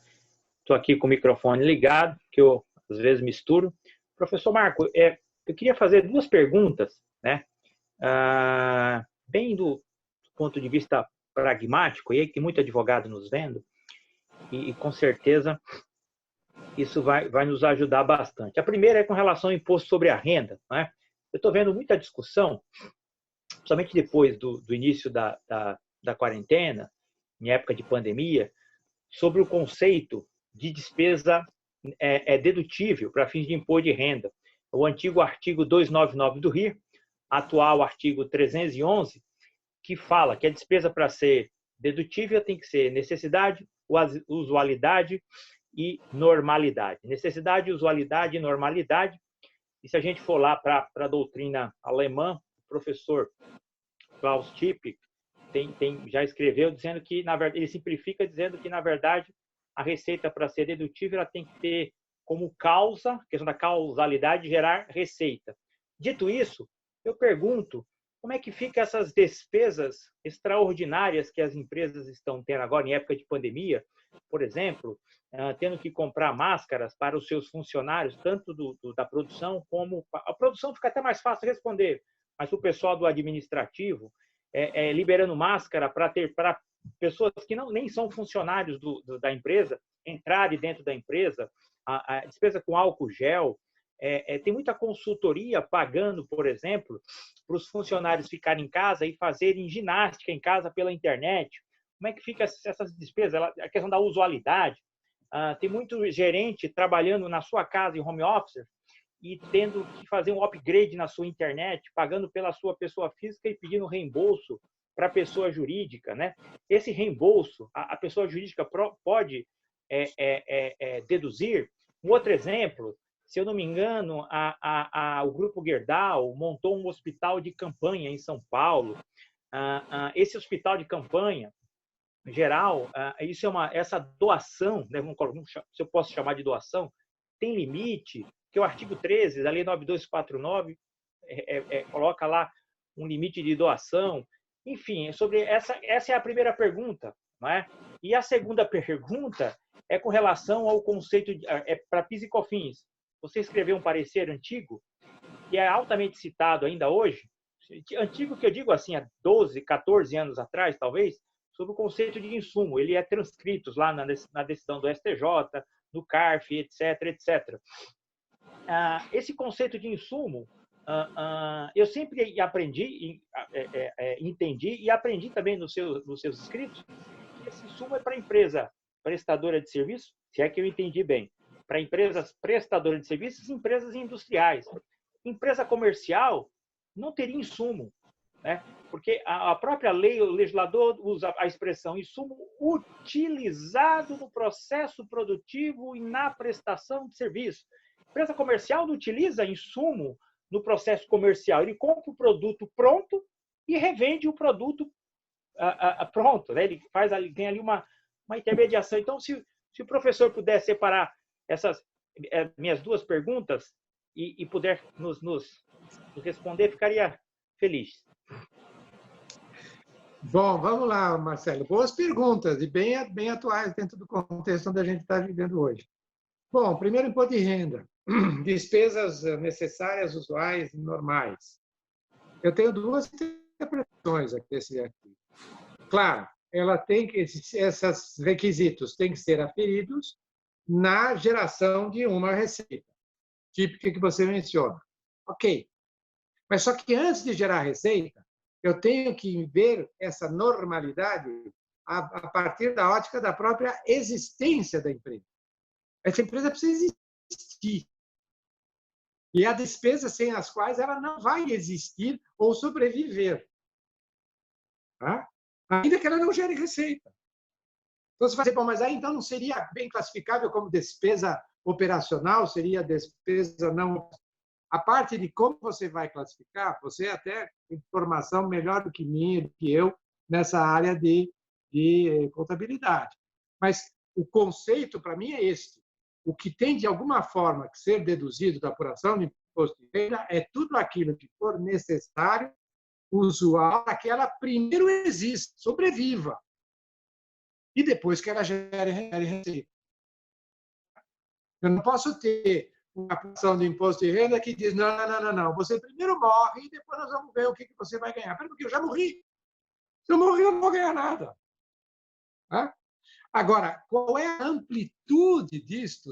Estou aqui com o microfone ligado, que eu às vezes misturo. Professor Marco, eu queria fazer duas perguntas, né? Bem do ponto de vista pragmático, e aí tem muito advogado nos vendo, e com certeza isso vai nos ajudar bastante. A primeira é com relação ao imposto sobre a renda, né? Eu estou vendo muita discussão, somente depois do início da quarentena, em época de pandemia, sobre o conceito de despesa dedutível para fins de imposto de renda. O antigo artigo 299 do RIR, atual artigo 311, que fala que a despesa para ser dedutível tem que ser necessidade, usualidade e normalidade. Necessidade, usualidade e normalidade. E se a gente for lá para a doutrina alemã, o professor Klaus Tipp já escreveu dizendo que, na verdade, ele simplifica dizendo que, na verdade, a receita para ser dedutível ela tem que ter como causa, a questão da causalidade, gerar receita. Dito isso, eu pergunto, como é que ficam essas despesas extraordinárias que as empresas estão tendo agora em época de pandemia? Por exemplo, tendo que comprar máscaras para os seus funcionários, tanto da produção como... A produção fica até mais fácil de responder, mas o pessoal do administrativo, liberando máscara para pessoas que nem são funcionários da empresa entrarem dentro da empresa, a despesa com álcool gel, tem muita consultoria pagando, por exemplo, para os funcionários ficarem em casa e fazerem ginástica em casa pela internet. Como é que fica essas despesas? A questão da usualidade. Tem muito gerente trabalhando na sua casa em home office e tendo que fazer um upgrade na sua internet, pagando pela sua pessoa física e pedindo reembolso para a pessoa jurídica, né? Esse reembolso, a pessoa jurídica pode deduzir. Um outro exemplo, se eu não me engano, o Grupo Gerdau montou um hospital de campanha em São Paulo. Esse hospital de campanha, em geral, essa doação, né, se eu posso chamar de doação, tem limite, que o artigo 13 da Lei 9249 coloca lá um limite de doação. Enfim, sobre essa é a primeira pergunta, não é? E a segunda pergunta é com relação ao conceito para PIS e COFINS. Você escreveu um parecer antigo que é altamente citado ainda hoje, antigo que eu digo assim, há 12, 14 anos atrás, talvez, sobre o conceito de insumo. Ele é transcrito lá na decisão do STJ, do CARF, etc, etc. Esse conceito de insumo, eu sempre aprendi, entendi e aprendi também nos seus escritos que esse insumo é para a empresa prestadora de serviço, se é que eu entendi bem, para empresas prestadoras de serviços e empresas industriais. Empresa comercial não teria insumo, né? Porque a própria lei, o legislador usa a expressão insumo utilizado no processo produtivo e na prestação de serviço. A empresa comercial não utiliza insumo no processo comercial, ele compra o produto pronto e revende o produto pronto, né? Ele tem ali uma intermediação. Então, se o professor puder separar essas minhas duas perguntas e puder nos responder, ficaria feliz. Bom, vamos lá, Marcelo. Boas perguntas e bem atuais dentro do contexto onde a gente está vivendo hoje. Bom, primeiro, imposto de renda. Despesas necessárias, usuais e normais. Eu tenho duas interpretações aqui desse artigo. Claro, esses requisitos têm que ser aferidos na geração de uma receita, típica que você menciona. Ok. Mas só que antes de gerar receita, eu tenho que ver essa normalidade a partir da ótica da própria existência da empresa. Essa empresa precisa existir. E há despesas sem as quais ela não vai existir ou sobreviver. Tá? Ainda que ela não gere receita. Então, você vai dizer, bom, mas aí então não seria bem classificável como despesa operacional, seria despesa não... A parte de como você vai classificar, você até tem informação melhor do que minha, do que eu, nessa área de contabilidade. Mas o conceito, para mim, é este. O que tem, de alguma forma, que ser deduzido da apuração de imposto de renda é tudo aquilo que for necessário, usual, para que ela primeiro exista, sobreviva. E depois que ela gere receita. Eu não posso ter uma apuração de imposto de renda que diz, não, você primeiro morre e depois nós vamos ver o que você vai ganhar. Porque eu já morri. Se eu morrer, eu não vou ganhar nada. Tá? Agora, qual é a amplitude disto,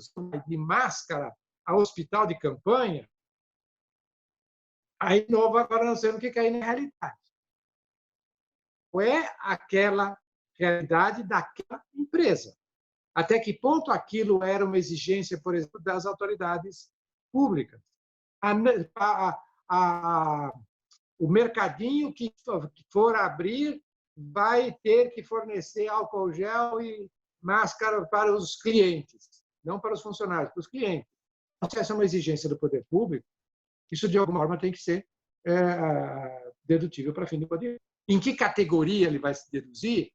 de máscara a hospital de campanha? Aí, de novo, agora não sei o que é na realidade. Qual é aquela realidade daquela empresa? Até que ponto aquilo era uma exigência, por exemplo, das autoridades públicas? O mercadinho que for abrir vai ter que fornecer álcool gel e máscara para os clientes, não para os funcionários, para os clientes. Se essa é uma exigência do poder público, isso de alguma forma tem que ser dedutível para fim de poder. Em que categoria ele vai se deduzir?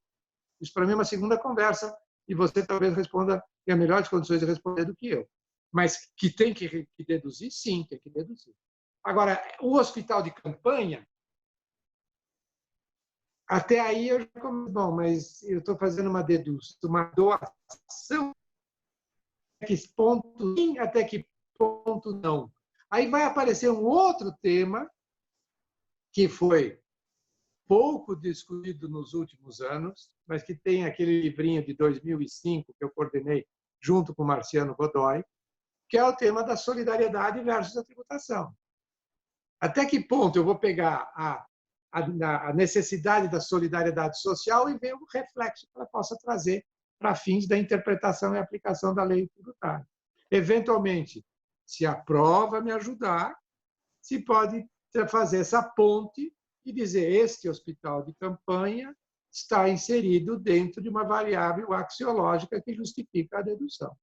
Isso para mim é uma segunda conversa e você talvez responda em melhores condições de responder do que eu. Mas que tem que deduzir, sim, tem que deduzir. Agora, o hospital de campanha, até aí eu já começo, bom, mas eu estou fazendo uma dedução, uma doação, até que ponto sim, até que ponto não. Aí vai aparecer um outro tema que foi pouco discutido nos últimos anos, mas que tem aquele livrinho de 2005 que eu coordenei junto com o Marciano Godoy, que é o tema da solidariedade versus a tributação. Até que ponto eu vou pegar a necessidade da solidariedade social e ver o reflexo que ela possa trazer para fins da interpretação e aplicação da lei tributária. Eventualmente, se a prova me ajudar, se pode fazer essa ponte e dizer este hospital de campanha está inserido dentro de uma variável axiológica que justifica a dedução.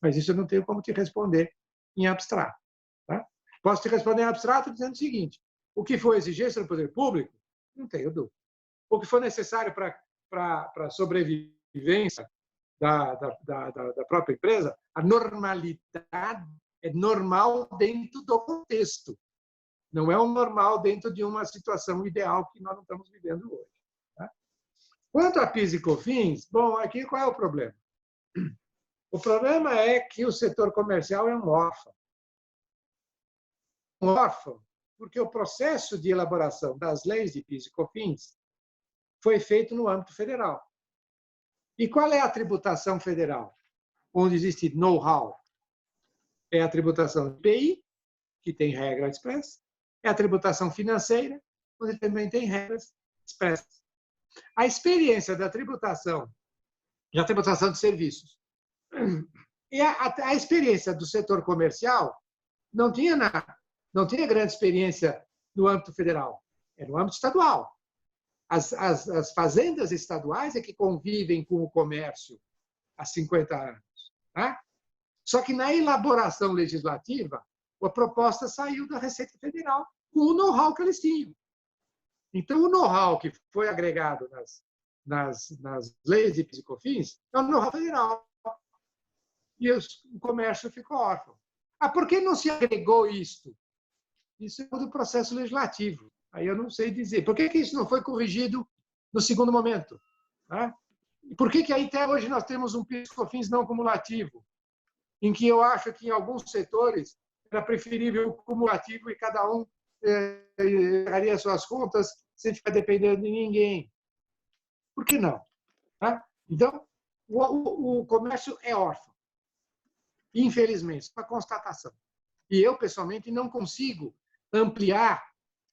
Mas isso eu não tenho como te responder em abstrato. Tá? Posso te responder em abstrato dizendo o seguinte: o que for exigência do poder público, não tenho dúvida. O que for necessário para a sobrevivência da própria empresa, a normalidade é normal dentro do contexto. Não é o normal dentro de uma situação ideal que nós não estamos vivendo hoje. Tá? Quanto a PIS e COFINS, bom, aqui qual é o problema? O problema é que o setor comercial é um órfão. Um órfão porque o processo de elaboração das leis de PIS e COFINS foi feito no âmbito federal. E qual é a tributação federal? Onde existe know-how? É a tributação de IPI, que tem regra expressa, é a tributação financeira, onde também tem regras expressas. A experiência da tributação de serviços, e a experiência do setor comercial não tinha nada. Não tinha grande experiência no âmbito federal, é no âmbito estadual. As fazendas estaduais é que convivem com o comércio há 50 anos. Tá? Só que na elaboração legislativa, a proposta saiu da Receita Federal com o know-how que eles tinham. Então, o know-how que foi agregado nas leis de PIS e COFINS é o know-how federal. E o comércio ficou órfão. Por que não se agregou isto? Isso é do processo legislativo. Aí eu não sei dizer. Por que isso não foi corrigido no segundo momento? Tá? E por que aí até hoje nós temos um PIS e COFINS não cumulativo? Em que eu acho que em alguns setores era preferível o cumulativo e cada um pagaria suas contas sem ficar dependendo de ninguém. Por que não? Tá? Então, o comércio é órfão. Infelizmente, isso é uma constatação. E eu, pessoalmente, não consigo ampliar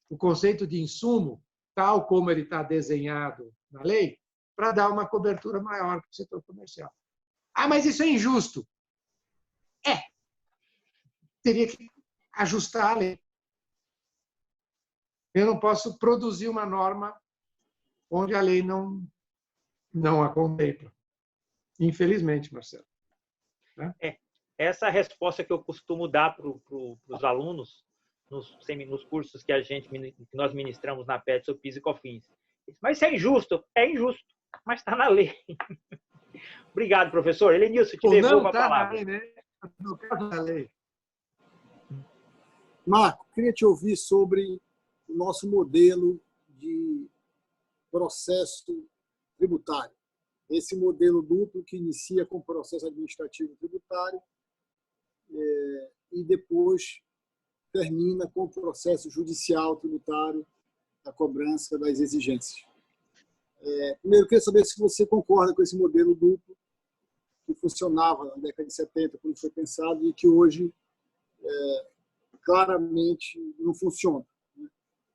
o conceito de insumo, tal como ele está desenhado na lei, para dar uma cobertura maior para o setor comercial. Mas isso é injusto. Teria que ajustar a lei. Eu não posso produzir uma norma onde a lei não a contempla. Infelizmente, Marcelo. Essa resposta que eu costumo dar para os alunos nos cursos que nós ministramos na PET sobre PIS e COFINS. Mas isso é injusto? É injusto, mas está na lei. Obrigado, professor. Elenilson, te devolvo a palavra. Não está na lei, né? No caso da lei. Marco, queria te ouvir sobre o nosso modelo de processo tributário. Esse modelo duplo que inicia com o processo administrativo tributário e depois termina com o processo judicial tributário da cobrança das exigências. Primeiro, eu queria saber se você concorda com esse modelo duplo que funcionava na década de 70, quando foi pensado, e que hoje claramente não funciona.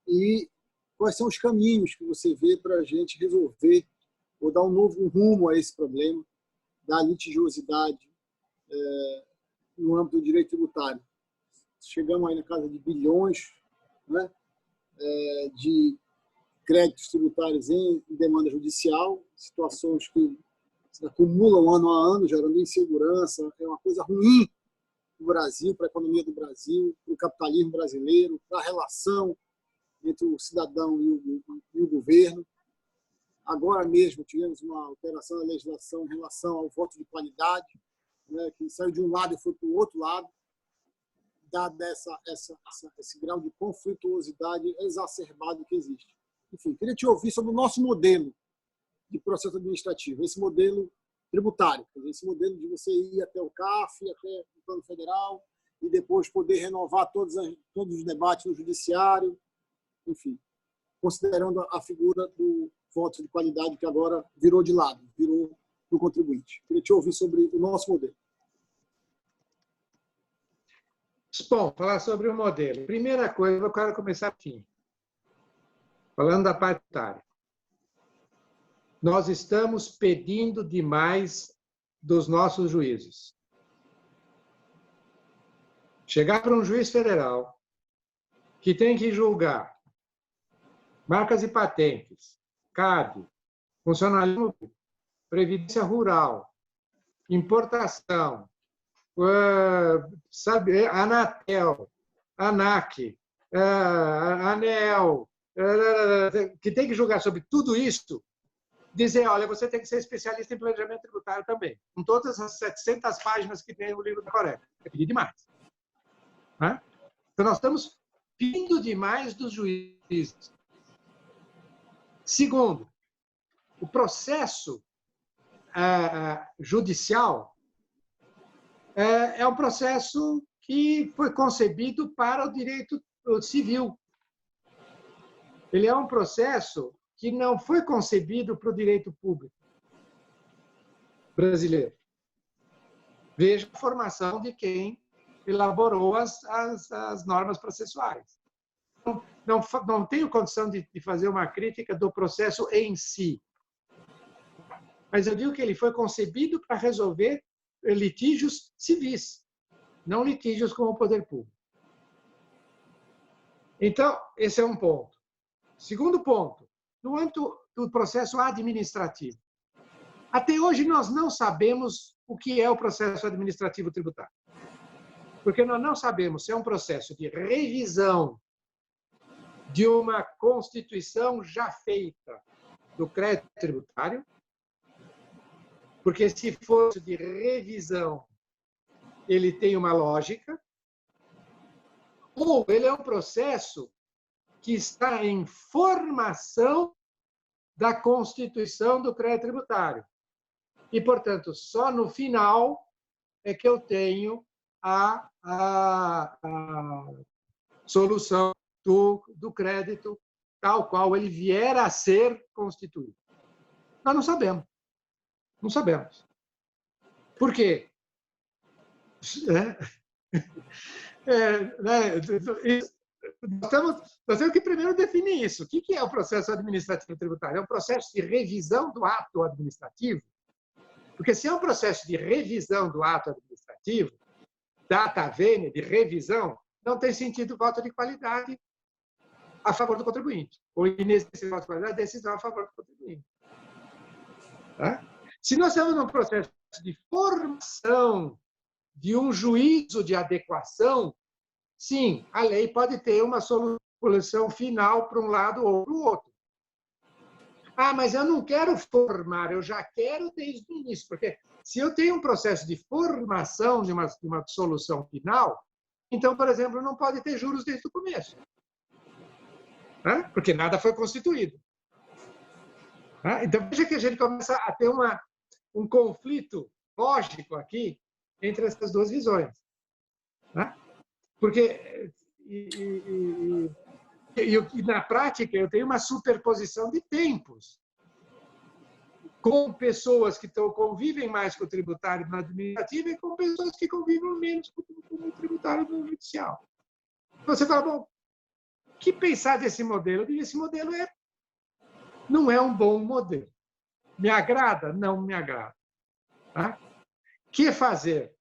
E quais são os caminhos que você vê para a gente resolver ou dar um novo rumo a esse problema da litigiosidade no âmbito do direito tributário? Chegamos aí na casa de bilhões, né? de créditos tributários em demanda judicial, situações que se acumulam ano a ano, gerando insegurança. É uma coisa ruim para o Brasil, para a economia do Brasil, para o capitalismo brasileiro, para a relação entre o cidadão e o governo. Agora mesmo tivemos uma alteração da legislação em relação ao voto de qualidade, né, que saiu de um lado e foi para o outro lado, dado esse grau de conflituosidade exacerbado que existe. Enfim, queria te ouvir sobre o nosso modelo de processo administrativo, esse modelo tributário, esse modelo de você ir até o CAF, até o Plano Federal, e depois poder renovar todos os debates no Judiciário, enfim, considerando a figura do voto de qualidade que agora virou de lado, virou do contribuinte. Queria te ouvir sobre o nosso modelo. Bom, falar sobre o modelo. Primeira coisa, eu quero começar aqui, falando da parte tributária. Nós estamos pedindo demais dos nossos juízes. Chegar para um juiz federal que tem que julgar marcas e patentes, CAD, funcionalismo, previdência rural, importação, Anatel, ANAC, ANEEL, que tem que julgar sobre tudo isso, dizer, olha, você tem que ser especialista em planejamento tributário também, com todas as 700 páginas que tem no livro da Coreia. É pedir demais. Né? Então, nós estamos pedindo demais dos juízes. Segundo, o processo judicial é um processo que foi concebido para o direito civil. Ele é um processo que não foi concebido para o direito público brasileiro. Veja a formação de quem elaborou as normas processuais. Não tenho condição de fazer uma crítica do processo em si, mas eu digo que ele foi concebido para resolver litígios civis, não litígios com o poder público. Então, esse é um ponto. Segundo ponto, no âmbito do processo administrativo. Até hoje, nós não sabemos o que é o processo administrativo tributário. Porque nós não sabemos se é um processo de revisão de uma constituição já feita do crédito tributário, porque se for de revisão, ele tem uma lógica, ou ele é um processo que está em formação da constituição do crédito tributário. E, portanto, só no final é que eu tenho a solução do crédito tal qual ele vier a ser constituído. Nós não sabemos. Não sabemos. Por quê? Nós temos que primeiro definir isso. O que é o processo administrativo tributário? É um processo de revisão do ato administrativo? Porque se é um processo de revisão do ato administrativo, data vênia, de revisão, não tem sentido voto de qualidade a favor do contribuinte. Ou inexistência de voto de qualidade, decisão a favor do contribuinte. Tá? Se nós estamos num processo de formação de um juízo de adequação, sim, a lei pode ter uma solução final para um lado ou para o outro. Ah, mas eu não quero formar, eu já quero desde o início, porque se eu tenho um processo de formação de uma solução final, então, por exemplo, não pode ter juros desde o começo. Né? Porque nada foi constituído. Então, veja que a gente começa a ter um conflito lógico aqui entre essas duas visões. Né? Porque, na prática, eu tenho uma superposição de tempos com pessoas que convivem mais com o tributário no administrativo e com pessoas que convivem menos com o tributário no judicial. Você fala, bom, o que pensar desse modelo? Esse modelo não é um bom modelo. Me agrada? Não me agrada. Tá? O que fazer?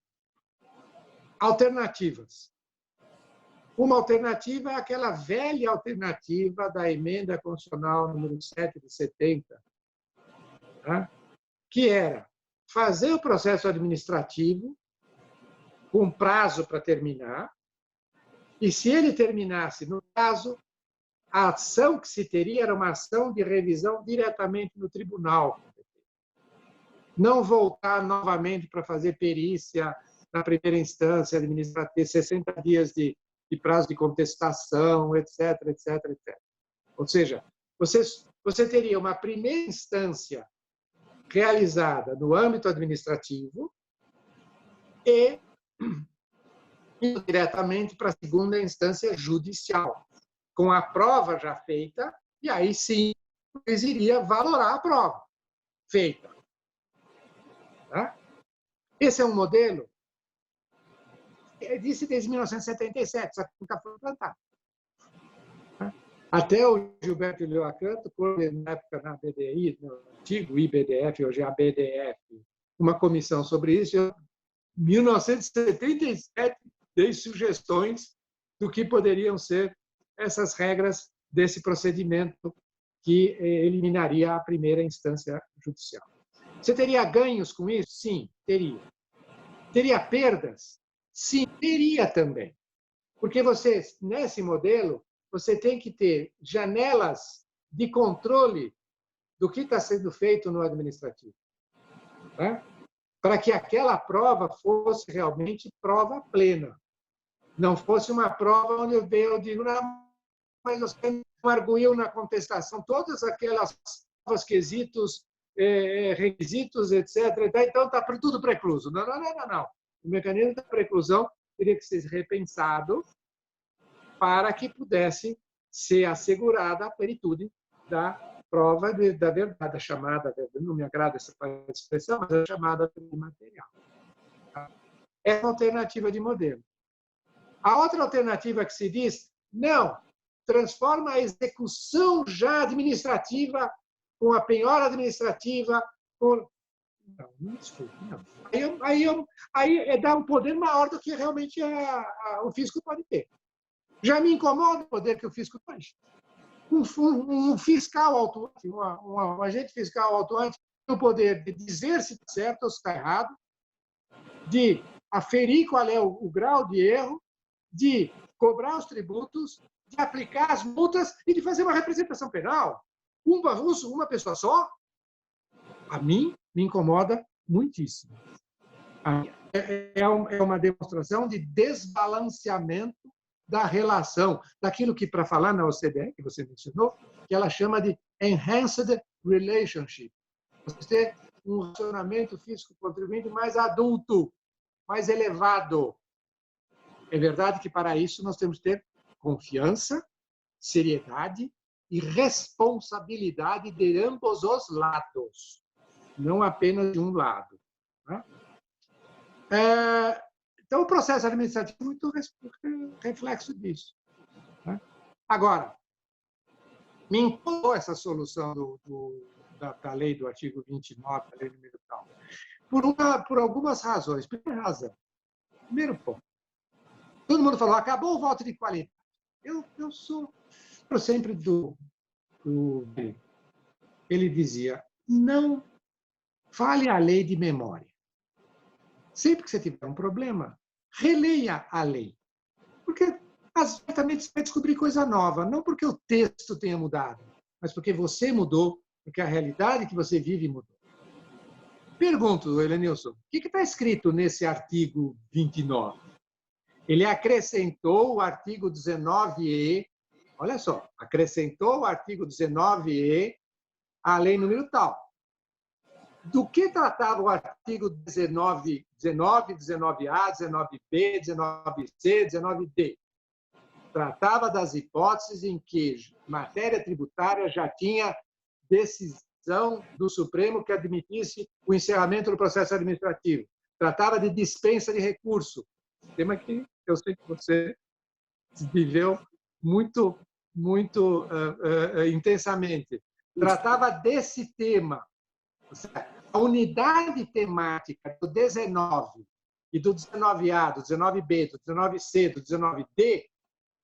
Alternativas. Uma alternativa é aquela velha alternativa da emenda constitucional número 7 de 70, tá? Que era fazer o processo administrativo com prazo para terminar, e se ele terminasse no prazo, a ação que se teria era uma ação de revisão diretamente no tribunal. Não voltar novamente para fazer perícia na primeira instância administrativa, 60 dias de prazo de contestação, etc, etc, etc. Ou seja, você teria uma primeira instância realizada no âmbito administrativo e indo diretamente para a segunda instância judicial, com a prova já feita, e aí sim, eles iriam valorar a prova feita. Tá? Esse é um modelo que existe desde 1977, só que nunca foi implantado. Tá? Até o Gilberto Leoacanto, na época na BDI, no antigo IBDF, hoje é a BDF, uma comissão sobre isso, em 1977 dei sugestões do que poderiam ser essas regras desse procedimento que eliminaria a primeira instância judicial. Você teria ganhos com isso? Sim, teria. Teria perdas? Sim, teria também. Porque você, nesse modelo, você tem que ter janelas de controle do que está sendo feito no administrativo. Tá? Para que aquela prova fosse realmente prova plena. Não fosse uma prova onde eu digo, não, mas você não arguiu na contestação todas aquelas provas, quesitos, requisitos, etc. Então está tudo precluso. Não, não, não, não, não. O mecanismo da preclusão teria que ser repensado para que pudesse ser assegurada a plenitude da prova da verdade, a chamada, não me agrada essa expressão, mas a chamada material. É uma alternativa de modelo. A outra alternativa que se diz, não, transforma a execução já administrativa com a penhora administrativa, com... Não, desculpe, não. Aí dá um poder maior do que realmente o fisco pode ter. Já me incomoda o poder que o fisco faz. Um fiscal autuante, um agente fiscal autuante tem o poder de dizer se está certo ou se está errado, de aferir qual é o grau de erro, de cobrar os tributos, de aplicar as multas e de fazer uma representação penal. Uma pessoa só, a mim, me incomoda muitíssimo. É uma demonstração de desbalanceamento da relação, daquilo que, para falar na OCDE, que você mencionou, que ela chama de enhanced relationship. Você tem um relacionamento físico-contribuinte mais adulto, mais elevado. É verdade que, para isso, nós temos que ter confiança, seriedade e responsabilidade de ambos os lados, não apenas de um lado. Né? Então, o processo administrativo é muito reflexo disso. Né? Agora, me incomodou essa solução da lei do artigo 29, da lei número tal, por algumas razões. Primeira razão, primeiro ponto. Todo mundo falou, acabou o voto de qualidade. Eu sou sempre do... Ele dizia, não fale a lei de memória. Sempre que você tiver um problema, releia a lei. Porque, certamente, você vai descobrir coisa nova. Não porque o texto tenha mudado, mas porque você mudou, porque a realidade que você vive mudou. Pergunto, Helenilson, o que está escrito nesse artigo 29? Ele acrescentou o artigo 19E, olha só, acrescentou o artigo 19E à lei número tal. Do que tratava o artigo 19, 19A, 19B, 19C, 19D? Tratava das hipóteses em que matéria tributária já tinha decisão do Supremo que admitisse o encerramento do processo administrativo. Tratava de dispensa de recurso, tema que eu sei que você viveu muito intensamente. Tratava desse tema. A unidade temática do 19 e do 19A, do 19B, do 19C, do 19D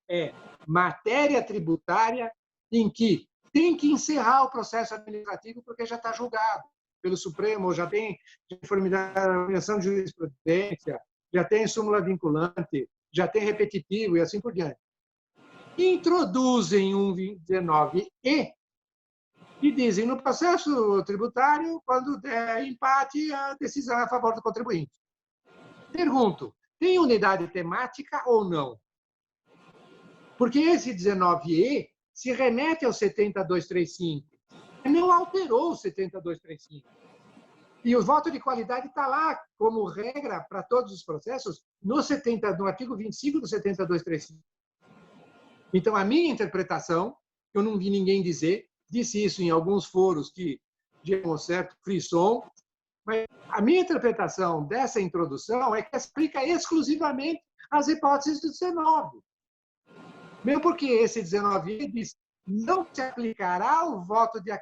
é matéria tributária em que tem que encerrar o processo administrativo porque já está julgado pelo Supremo, já tem formulação de jurisprudência, já tem súmula vinculante, já tem repetitivo e assim por diante. Introduzem um 19E e dizem no processo tributário, quando der empate, a decisão é a favor do contribuinte. Pergunto, tem unidade temática ou não? Porque esse 19E se remete ao 70235. Não alterou o 70235. E o voto de qualidade está lá como regra para todos os processos no artigo 25 do 70235. Então, a minha interpretação, eu não vi ninguém dizer, disse isso em alguns foros que deram um certo frisson, mas a minha interpretação dessa introdução é que se aplica exclusivamente às hipóteses do 19. Mesmo porque esse 19 diz não se aplicará o voto de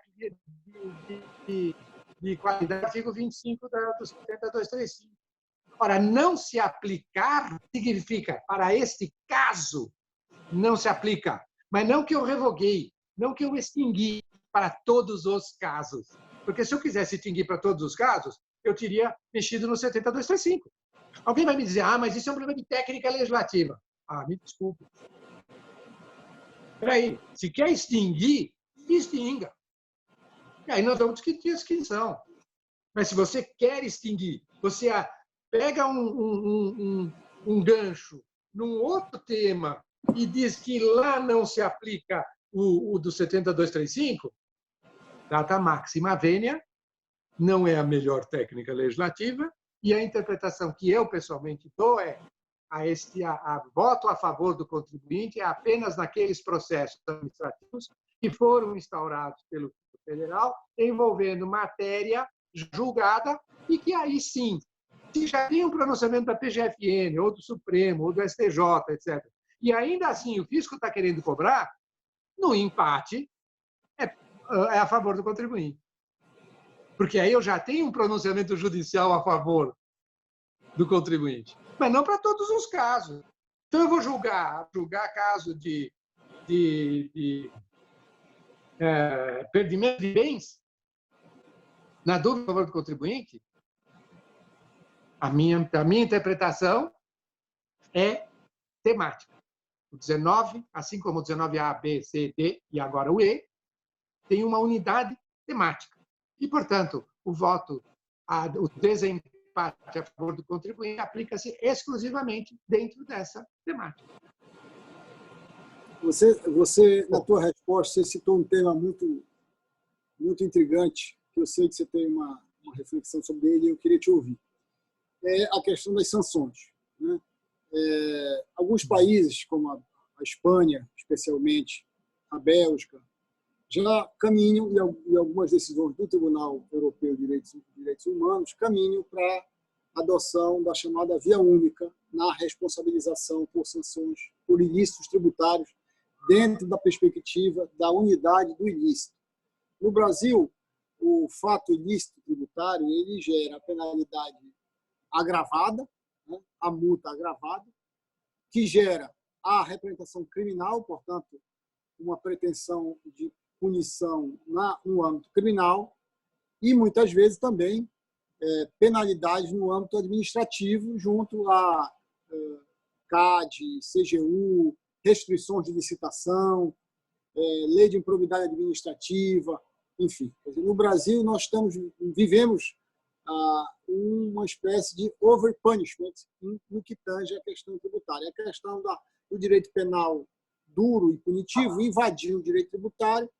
qualidade, artigo 25 do 70235. Ora, não se aplicar significa, para este caso, não se aplica. Mas não que eu revoguei, não que eu extingui para todos os casos. Porque se eu quisesse extinguir para todos os casos, eu teria mexido no 70235. Alguém vai me dizer, mas isso é um problema de técnica legislativa. Me desculpe. Espera aí, se quer extinguir, extinga. E aí nós vamos discutir a extinção. Mas se você quer extinguir, você pega um gancho num outro tema e diz que lá não se aplica o do 70235, data máxima vênia, não é a melhor técnica legislativa, e a interpretação que eu pessoalmente dou é voto a favor do contribuinte é apenas naqueles processos administrativos que foram instaurados pelo federal envolvendo matéria julgada e que aí sim, se já tem um pronunciamento da PGFN, ou do Supremo, ou do STJ, etc., e ainda assim o fisco está querendo cobrar, no empate é a favor do contribuinte. Porque aí eu já tenho um pronunciamento judicial a favor do contribuinte, mas não para todos os casos. Então eu vou julgar caso de perdimento de bens, na dúvida a favor do contribuinte. A minha interpretação é temática. O 19, assim como o 19A, B, C, D e agora o E, tem uma unidade temática. E, portanto, o desempate a favor do contribuinte aplica-se exclusivamente dentro dessa temática. Você, na tua resposta, você citou um tema muito intrigante, que eu sei que você tem uma reflexão sobre ele e eu queria te ouvir. É a questão das sanções, né? Alguns países, como a Espanha, especialmente, a Bélgica, já caminham, e algumas decisões do Tribunal Europeu de Direitos Humanos caminham para a adoção da chamada via única na responsabilização por sanções por ilícitos tributários dentro da perspectiva da unidade do ilícito. No Brasil, o fato ilícito tributário ele gera a penalidade agravada, né, a multa agravada, que gera a representação criminal, portanto, uma pretensão de punição no âmbito criminal e, muitas vezes, também penalidades no âmbito administrativo junto a CAD, CGU, restrições de licitação, lei de improbidade administrativa, enfim. No Brasil, nós vivemos uma espécie de overpunishment no que tange a questão tributária. A questão do direito penal duro e punitivo invadiu o direito tributário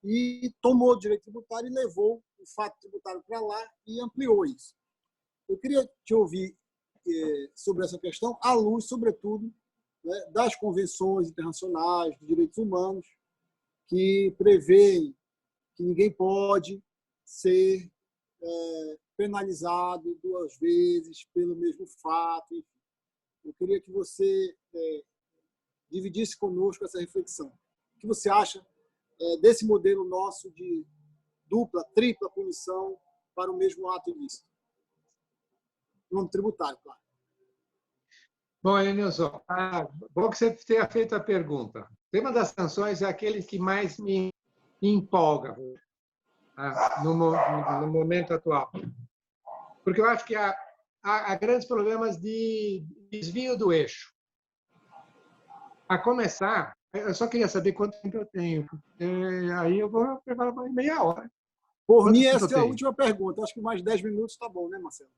e tomou o direito tributário e levou o fato tributário para lá e ampliou isso. Eu queria te ouvir sobre essa questão, à luz, sobretudo, né, das convenções internacionais de direitos humanos que prevêem que ninguém pode ser penalizado 2 vezes pelo mesmo fato. Enfim. Eu queria que você dividisse conosco essa reflexão. O que você acha desse modelo nosso de dupla, tripla punição para o mesmo ato ilícito? No âmbito tributário, claro. Bom, Elenilson, bom que você tenha feito a pergunta. O tema das sanções é aquele que mais me empolga no momento atual. Porque eu acho que há grandes problemas de desvio do eixo. A começar, eu só queria saber quanto tempo eu tenho. Aí eu vou preparar para meia hora. Por mim, essa é a última pergunta. Acho que mais 10 minutos está bom, né, Marcelo?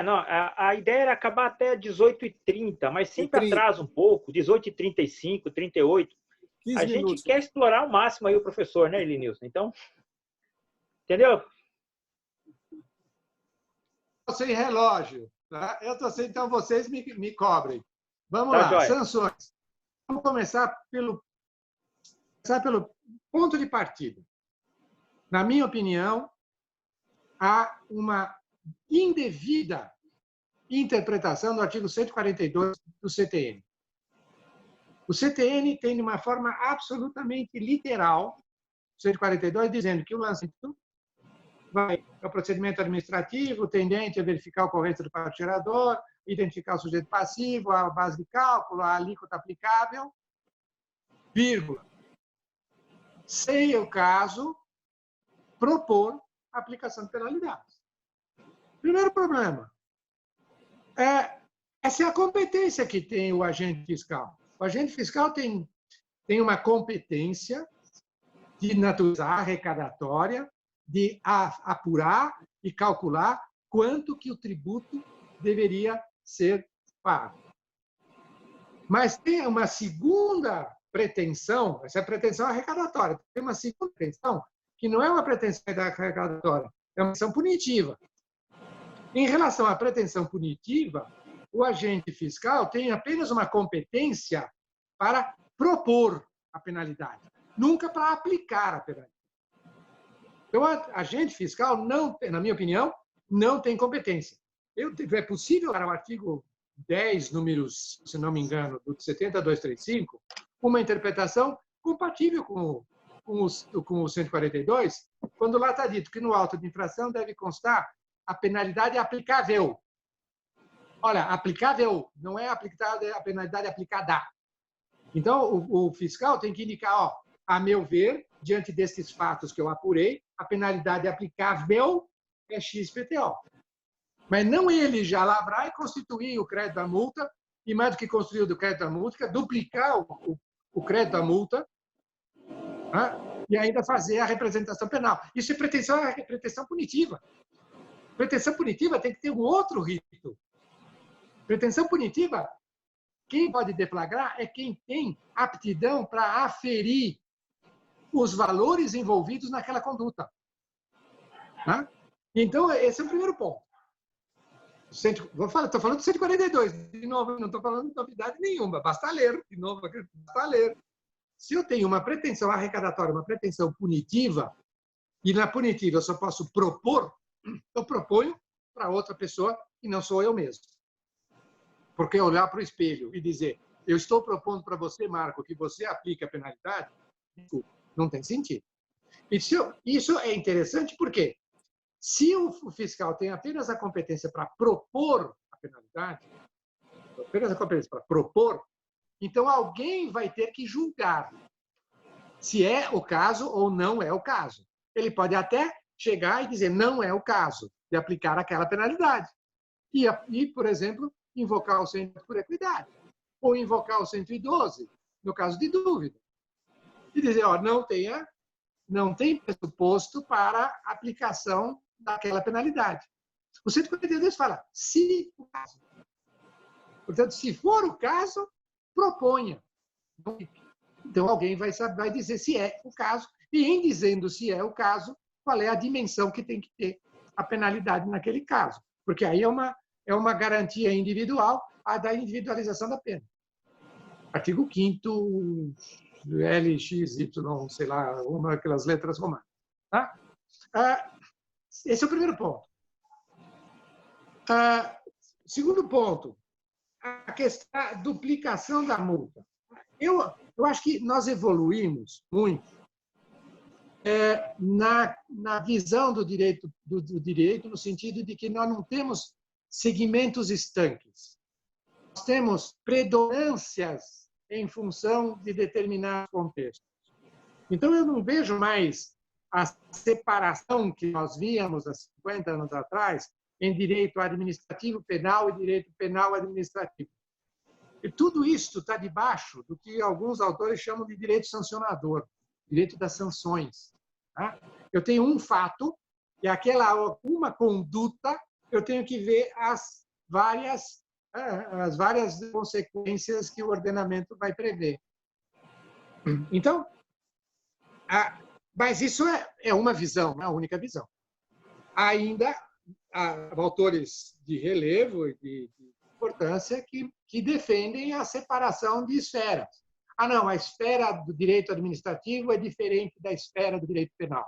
Não, a ideia era acabar até 18h30, mas sempre atrasa um pouco, 18h35, 38. 15 a gente minutos, quer explorar ao máximo aí o professor, né, Elenilson? Então, entendeu? Eu sem relógio, tá? Eu estou sem, então vocês me cobrem. Vamos Tá, lá, joia. sanções. Vamos começar pelo ponto de partida. Na minha opinião, há uma indevida interpretação do artigo 142 do CTN. O CTN tem, de uma forma absolutamente literal, 142, dizendo que o lançamento é o procedimento administrativo tendente a verificar a ocorrência do fato gerador, identificar o sujeito passivo, a base de cálculo, a alíquota aplicável, vírgula. Se o caso, propor a aplicação de penalidades. Primeiro problema. Essa é a competência que tem o agente fiscal. O agente fiscal tem uma competência de natureza arrecadatória, de apurar e calcular quanto que o tributo deveria ser pago. Mas tem uma segunda pretensão, essa é a pretensão arrecadatória, tem uma segunda pretensão que não é uma pretensão arrecadatória, é uma pretensão punitiva. Em relação à pretensão punitiva, o agente fiscal tem apenas uma competência para propor a penalidade, nunca para aplicar a penalidade. Então, o agente fiscal, não, na minha opinião, não tem competência. É possível, para o artigo 10, números, se não me engano, do 70235, uma interpretação compatível com o 142, quando lá está dito que no auto de infração deve constar a penalidade aplicável. Olha, aplicável não é a penalidade aplicada. Então, o fiscal tem que indicar, a meu ver, diante desses fatos que eu apurei, a penalidade aplicável é XPTO. Mas não ele já lavrar e constituir o crédito da multa, e mais do que construir o crédito da multa, duplicar o crédito da multa, e ainda fazer a representação penal. Isso é pretensão punitiva. Pretensão punitiva tem que ter um outro rito. Pretensão punitiva, quem pode deflagrar é quem tem aptidão para aferir os valores envolvidos naquela conduta. Então, esse é o primeiro ponto. Estou falando do 142, de novo, não estou falando de novidade nenhuma, basta ler, de novo, basta ler. Se eu tenho uma pretensão arrecadatória, uma pretensão punitiva, e na punitiva eu só posso propor, eu proponho para outra pessoa que não sou eu mesmo. Porque olhar para o espelho e dizer, eu estou propondo para você, Marco, que você aplique a penalidade, não tem sentido. Isso é interessante porque se o fiscal tem apenas a competência para propor a penalidade, apenas a competência para propor, então alguém vai ter que julgar se é o caso ou não é o caso. Ele pode até chegar e dizer não é o caso de aplicar aquela penalidade. E por exemplo, invocar o 100 por equidade. Ou invocar o 112, no caso de dúvida. E dizer, não tem pressuposto para aplicação daquela penalidade. O 142 fala, se o caso. Portanto, se for o caso, proponha. Então, alguém vai dizer se é o caso, e em dizendo se é o caso, qual é a dimensão que tem que ter a penalidade naquele caso. Porque aí é uma garantia individual a da individualização da pena. Artigo 5º, LXY, sei lá, uma daquelas letras romanas. Tá? Esse é o primeiro ponto. Segundo ponto, a questão da duplicação da multa. Eu acho que nós evoluímos muito na visão do direito, no sentido de que nós não temos segmentos estanques. temos predominâncias em função de determinados contextos. Então, eu não vejo mais a separação que nós víamos há 50 anos atrás em direito administrativo penal e direito penal administrativo. E tudo isso está debaixo do que alguns autores chamam de direito sancionador, direito das sanções. Tá? Eu tenho um fato e aquela uma conduta, eu tenho que ver as várias consequências que o ordenamento vai prever. Então, mas isso é uma visão, não é a única visão. Ainda há autores de relevo e de importância que defendem a separação de esferas. Ah, não, a esfera do direito administrativo é diferente da esfera do direito penal.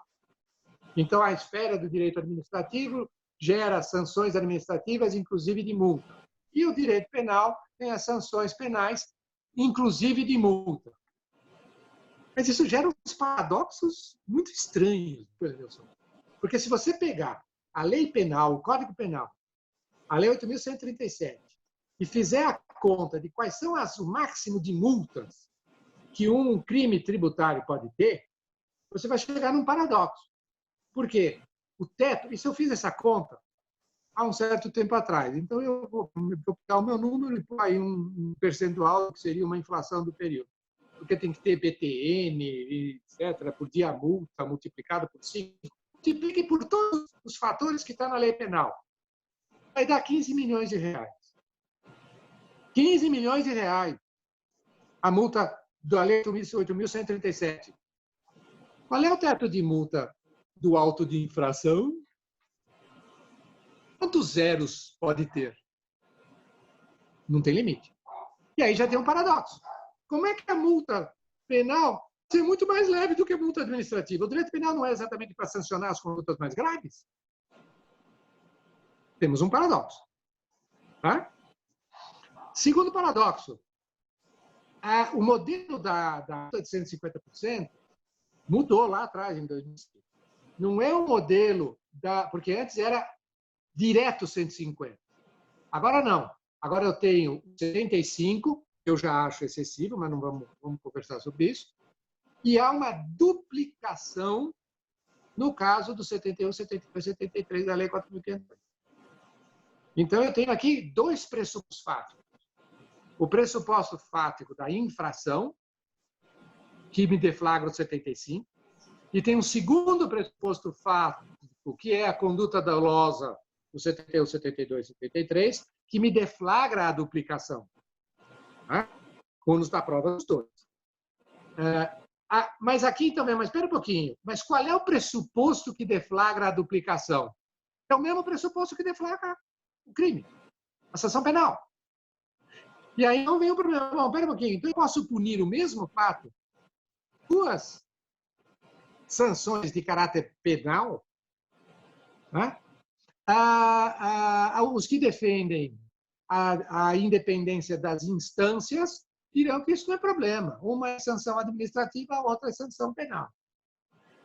Então, a esfera do direito administrativo gera sanções administrativas, inclusive de multa. E o direito penal tem as sanções penais, inclusive de multa. Mas isso gera uns paradoxos muito estranhos, porque se você pegar a lei penal, o Código Penal, a lei 8.137, e fizer a conta de quais são o máximo de multas que um crime tributário pode ter, você vai chegar num paradoxo. Por quê? O teto, e se eu fiz essa conta há um certo tempo atrás, então eu vou pegar o meu número e pôr aí um percentual que seria uma inflação do período. Porque tem que ter BTN, etc., por dia multa, multiplicado por 5. Multiplique por todos os fatores que estão na lei penal. Vai dar 15 milhões de reais. 15 milhões de reais. A multa da lei 8.137. Qual é o teto de multa do auto de infração? Quantos zeros pode ter? Não tem limite. E aí já tem um paradoxo. Como é que a multa penal é muito mais leve do que a multa administrativa? O direito penal não é exatamente para sancionar as condutas mais graves? Temos um paradoxo. Tá? Segundo paradoxo, o modelo da multa de 150% mudou lá atrás, em 2005. Não é o modelo porque antes era direto 150. Agora não. Agora eu tenho 75%, eu já acho excessivo, mas não vamos conversar sobre isso. E há uma duplicação no caso do 71, 72, 73 da Lei 4.500. Então, eu tenho aqui dois pressupostos fáticos. O pressuposto fático da infração, que me deflagra o 75, e tem um segundo pressuposto fático, que é a conduta dolosa, o 71, 72, 73, que me deflagra a duplicação. Ônus da prova dos dois. Mas aqui também, mas espera um pouquinho. Mas qual é o pressuposto que deflagra a duplicação? É o mesmo pressuposto que deflagra o crime, a sanção penal. E aí não vem o problema. Bom, espera um pouquinho. Então eu posso punir o mesmo fato, duas sanções de caráter penal, né? Os que defendem a independência das instâncias dirão que isso não é problema. Uma é sanção administrativa, a outra é sanção penal.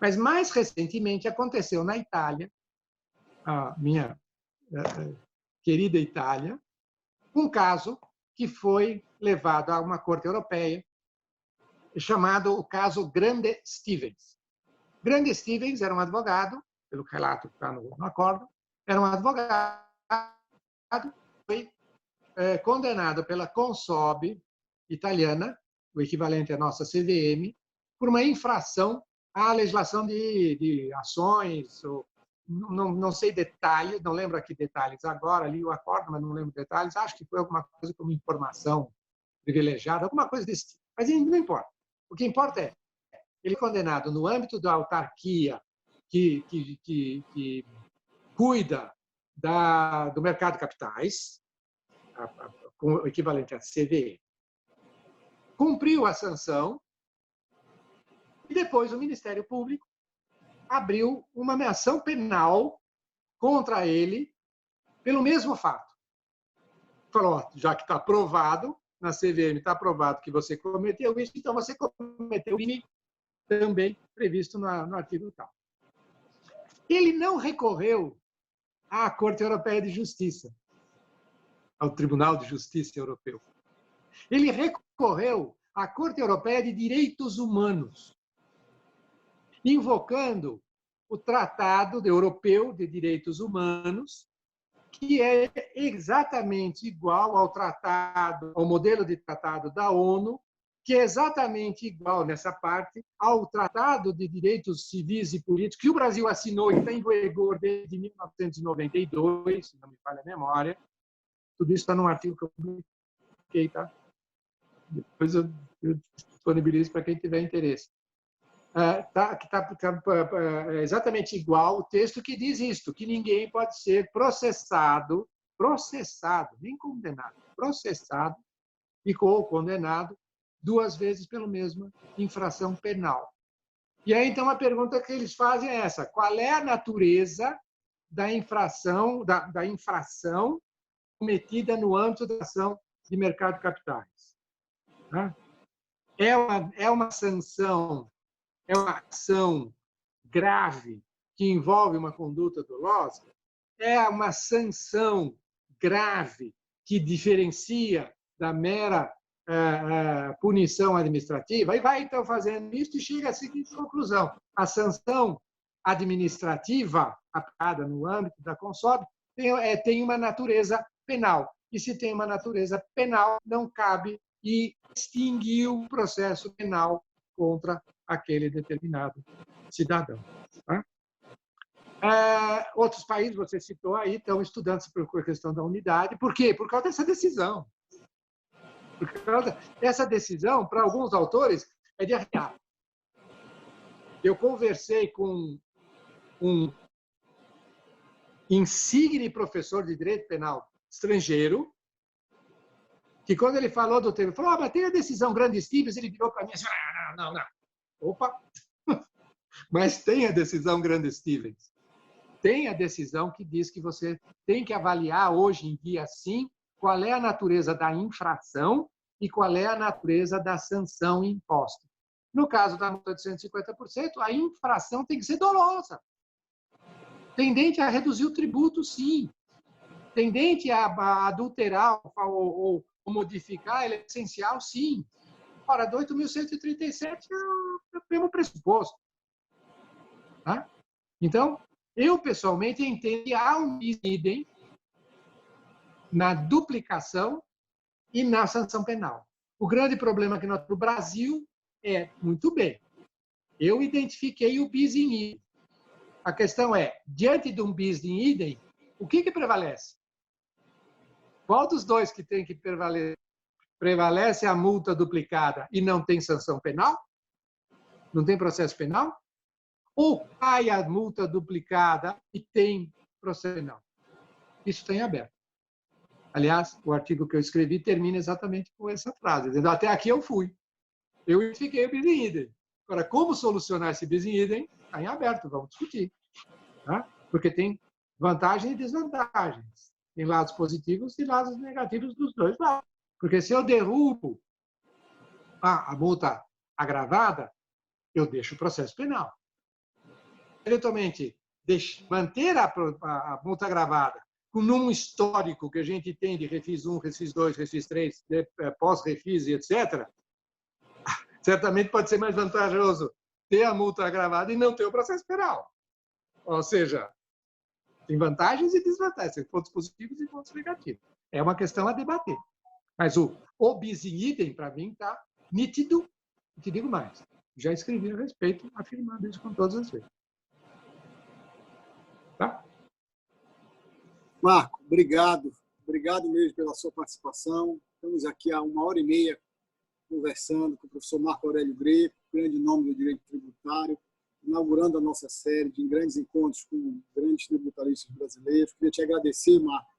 Mas, mais recentemente, aconteceu na Itália, a minha querida Itália, um caso que foi levado a uma corte europeia, chamado o caso Grande Stevens. Grande Stevens era um advogado, pelo relato que está no acordo, era um advogado, foi condenado pela Consob italiana, o equivalente à nossa CVM, por uma infração à legislação de ações, não sei detalhes, não lembro aqui detalhes agora, li o acordo, mas não lembro detalhes, acho que foi alguma coisa como informação privilegiada, alguma coisa desse tipo. Mas não importa. O que importa é, ele é condenado no âmbito da autarquia que cuida do mercado de capitais, com o equivalente à CVM, cumpriu a sanção e depois o Ministério Público abriu uma ação penal contra ele pelo mesmo fato. Falou, já que está provado, na CVM está provado que você cometeu isso, então você cometeu o crime também previsto no artigo tal. Ele não recorreu à Corte Europeia de Justiça, ao Tribunal de Justiça Europeu. Ele recorreu à Corte Europeia de Direitos Humanos, invocando o Tratado Europeu de Direitos Humanos, que é exatamente igual ao modelo de tratado da ONU, que é exatamente igual, nessa parte, ao Tratado de Direitos Civis e Políticos, que o Brasil assinou e está em vigor desde 1992, se não me falha a memória. Tudo isso está num artigo que eu publiquei, tá? Depois eu disponibilizo para quem tiver interesse. Que está exatamente igual o texto que diz isto, que ninguém pode ser processado, nem condenado, processado ou condenado 2 vezes pela mesma infração penal. E aí, então, a pergunta que eles fazem é essa: qual é a natureza da infração, da infração cometida no âmbito da ação de mercado de capitais? É uma sanção, é uma ação grave que envolve uma conduta dolosa? É uma sanção grave que diferencia da mera punição administrativa? E vai, então, fazendo isso e chega à seguinte conclusão: a sanção administrativa aplicada no âmbito da Consob tem uma natureza penal. E se tem uma natureza penal, não cabe extinguir o processo penal contra aquele determinado cidadão. Tá? Outros países, você citou aí, estão estudando a questão da unidade. Por quê? Por causa dessa decisão. Por causa dessa decisão, para alguns autores, é de arrear. Eu conversei com um insigne professor de direito penal estrangeiro, que quando ele falou do tema, falou: mas tem a decisão Grande-Stevens, ele virou para mim assim: não. Opa! Mas tem a decisão Grande-Stevens. Tem a decisão que diz que você tem que avaliar hoje em dia, sim, qual é a natureza da infração e qual é a natureza da sanção imposta. No caso da multa de 150%, a infração tem que ser dolosa. Tendente a reduzir o tributo, sim. Tendente a adulterar ou modificar, ele é essencial, sim. Ora, do 8.137 é o mesmo pressuposto. Tá? Então, eu, pessoalmente, entendo que há um idem na duplicação e na sanção penal. O grande problema que nós temos no Brasil é, muito bem, eu identifiquei o bis in idem. A questão é, diante de um bis in idem, o que prevalece? Qual dos dois que tem que prevalecer? Prevalece a multa duplicada e não tem sanção penal? Não tem processo penal? Ou cai a multa duplicada e tem processo penal? Isso está em aberto. Aliás, o artigo que eu escrevi termina exatamente com essa frase, dizendo: até aqui eu fui. Eu identifiquei o bis in idem. Agora, como solucionar esse bis in idem? Está em aberto, vamos discutir. Tá? Porque tem vantagens e desvantagens. Tem lados positivos e lados negativos dos dois lados. Porque se eu derrubo a multa agravada, eu deixo o processo penal. Eventualmente, manter a multa agravada com um histórico que a gente tem de refis 1, refis 2, refis 3, pós-refis e etc., certamente pode ser mais vantajoso ter a multa agravada e não ter o processo penal. Ou seja, tem vantagens e desvantagens, tem pontos positivos e pontos negativos. É uma questão a debater. Mas o bis in idem, para mim, está nítido. E te digo mais, já escrevi a respeito, afirmando isso com todas as vezes. Tá? Marco, obrigado. Obrigado mesmo pela sua participação. Estamos aqui há 1h30 conversando com o professor Marco Aurélio Greco, grande nome do direito tributário, inaugurando a nossa série de grandes encontros com grandes tributaristas brasileiros. Queria te agradecer, Marco.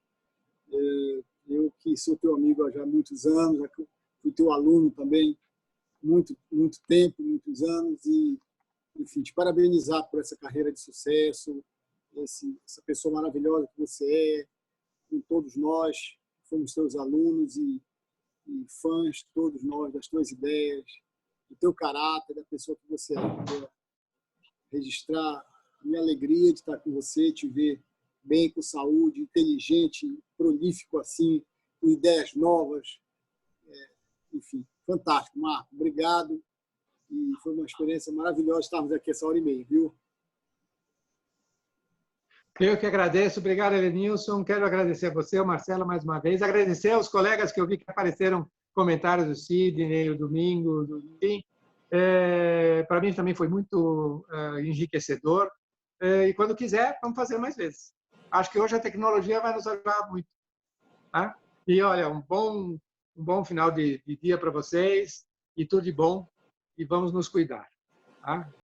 Eu que sou teu amigo há já muitos anos, já fui teu aluno também muito tempo, muitos anos, e, enfim, te parabenizar por essa carreira de sucesso, essa pessoa maravilhosa que você é, com todos nós, fomos teus alunos e fãs, todos nós, das tuas ideias, do teu caráter, da pessoa que você é. Queria registrar a minha alegria de estar com você, te ver bem, com saúde, inteligente, prolífico assim, com ideias novas. Enfim, fantástico, Marco. Obrigado. E foi uma experiência maravilhosa estarmos aqui essa hora e meia, viu? Eu que agradeço. Obrigado, Elenilson. Quero agradecer a você, o Marcelo, mais uma vez. Agradecer aos colegas que eu vi que apareceram comentários do Sidney, o Domingo, enfim. Para mim também foi muito enriquecedor. E quando quiser, vamos fazer mais vezes. Acho que hoje a tecnologia vai nos ajudar muito. Tá? E olha, um bom final de dia para vocês e tudo de bom. E vamos nos cuidar. Tá?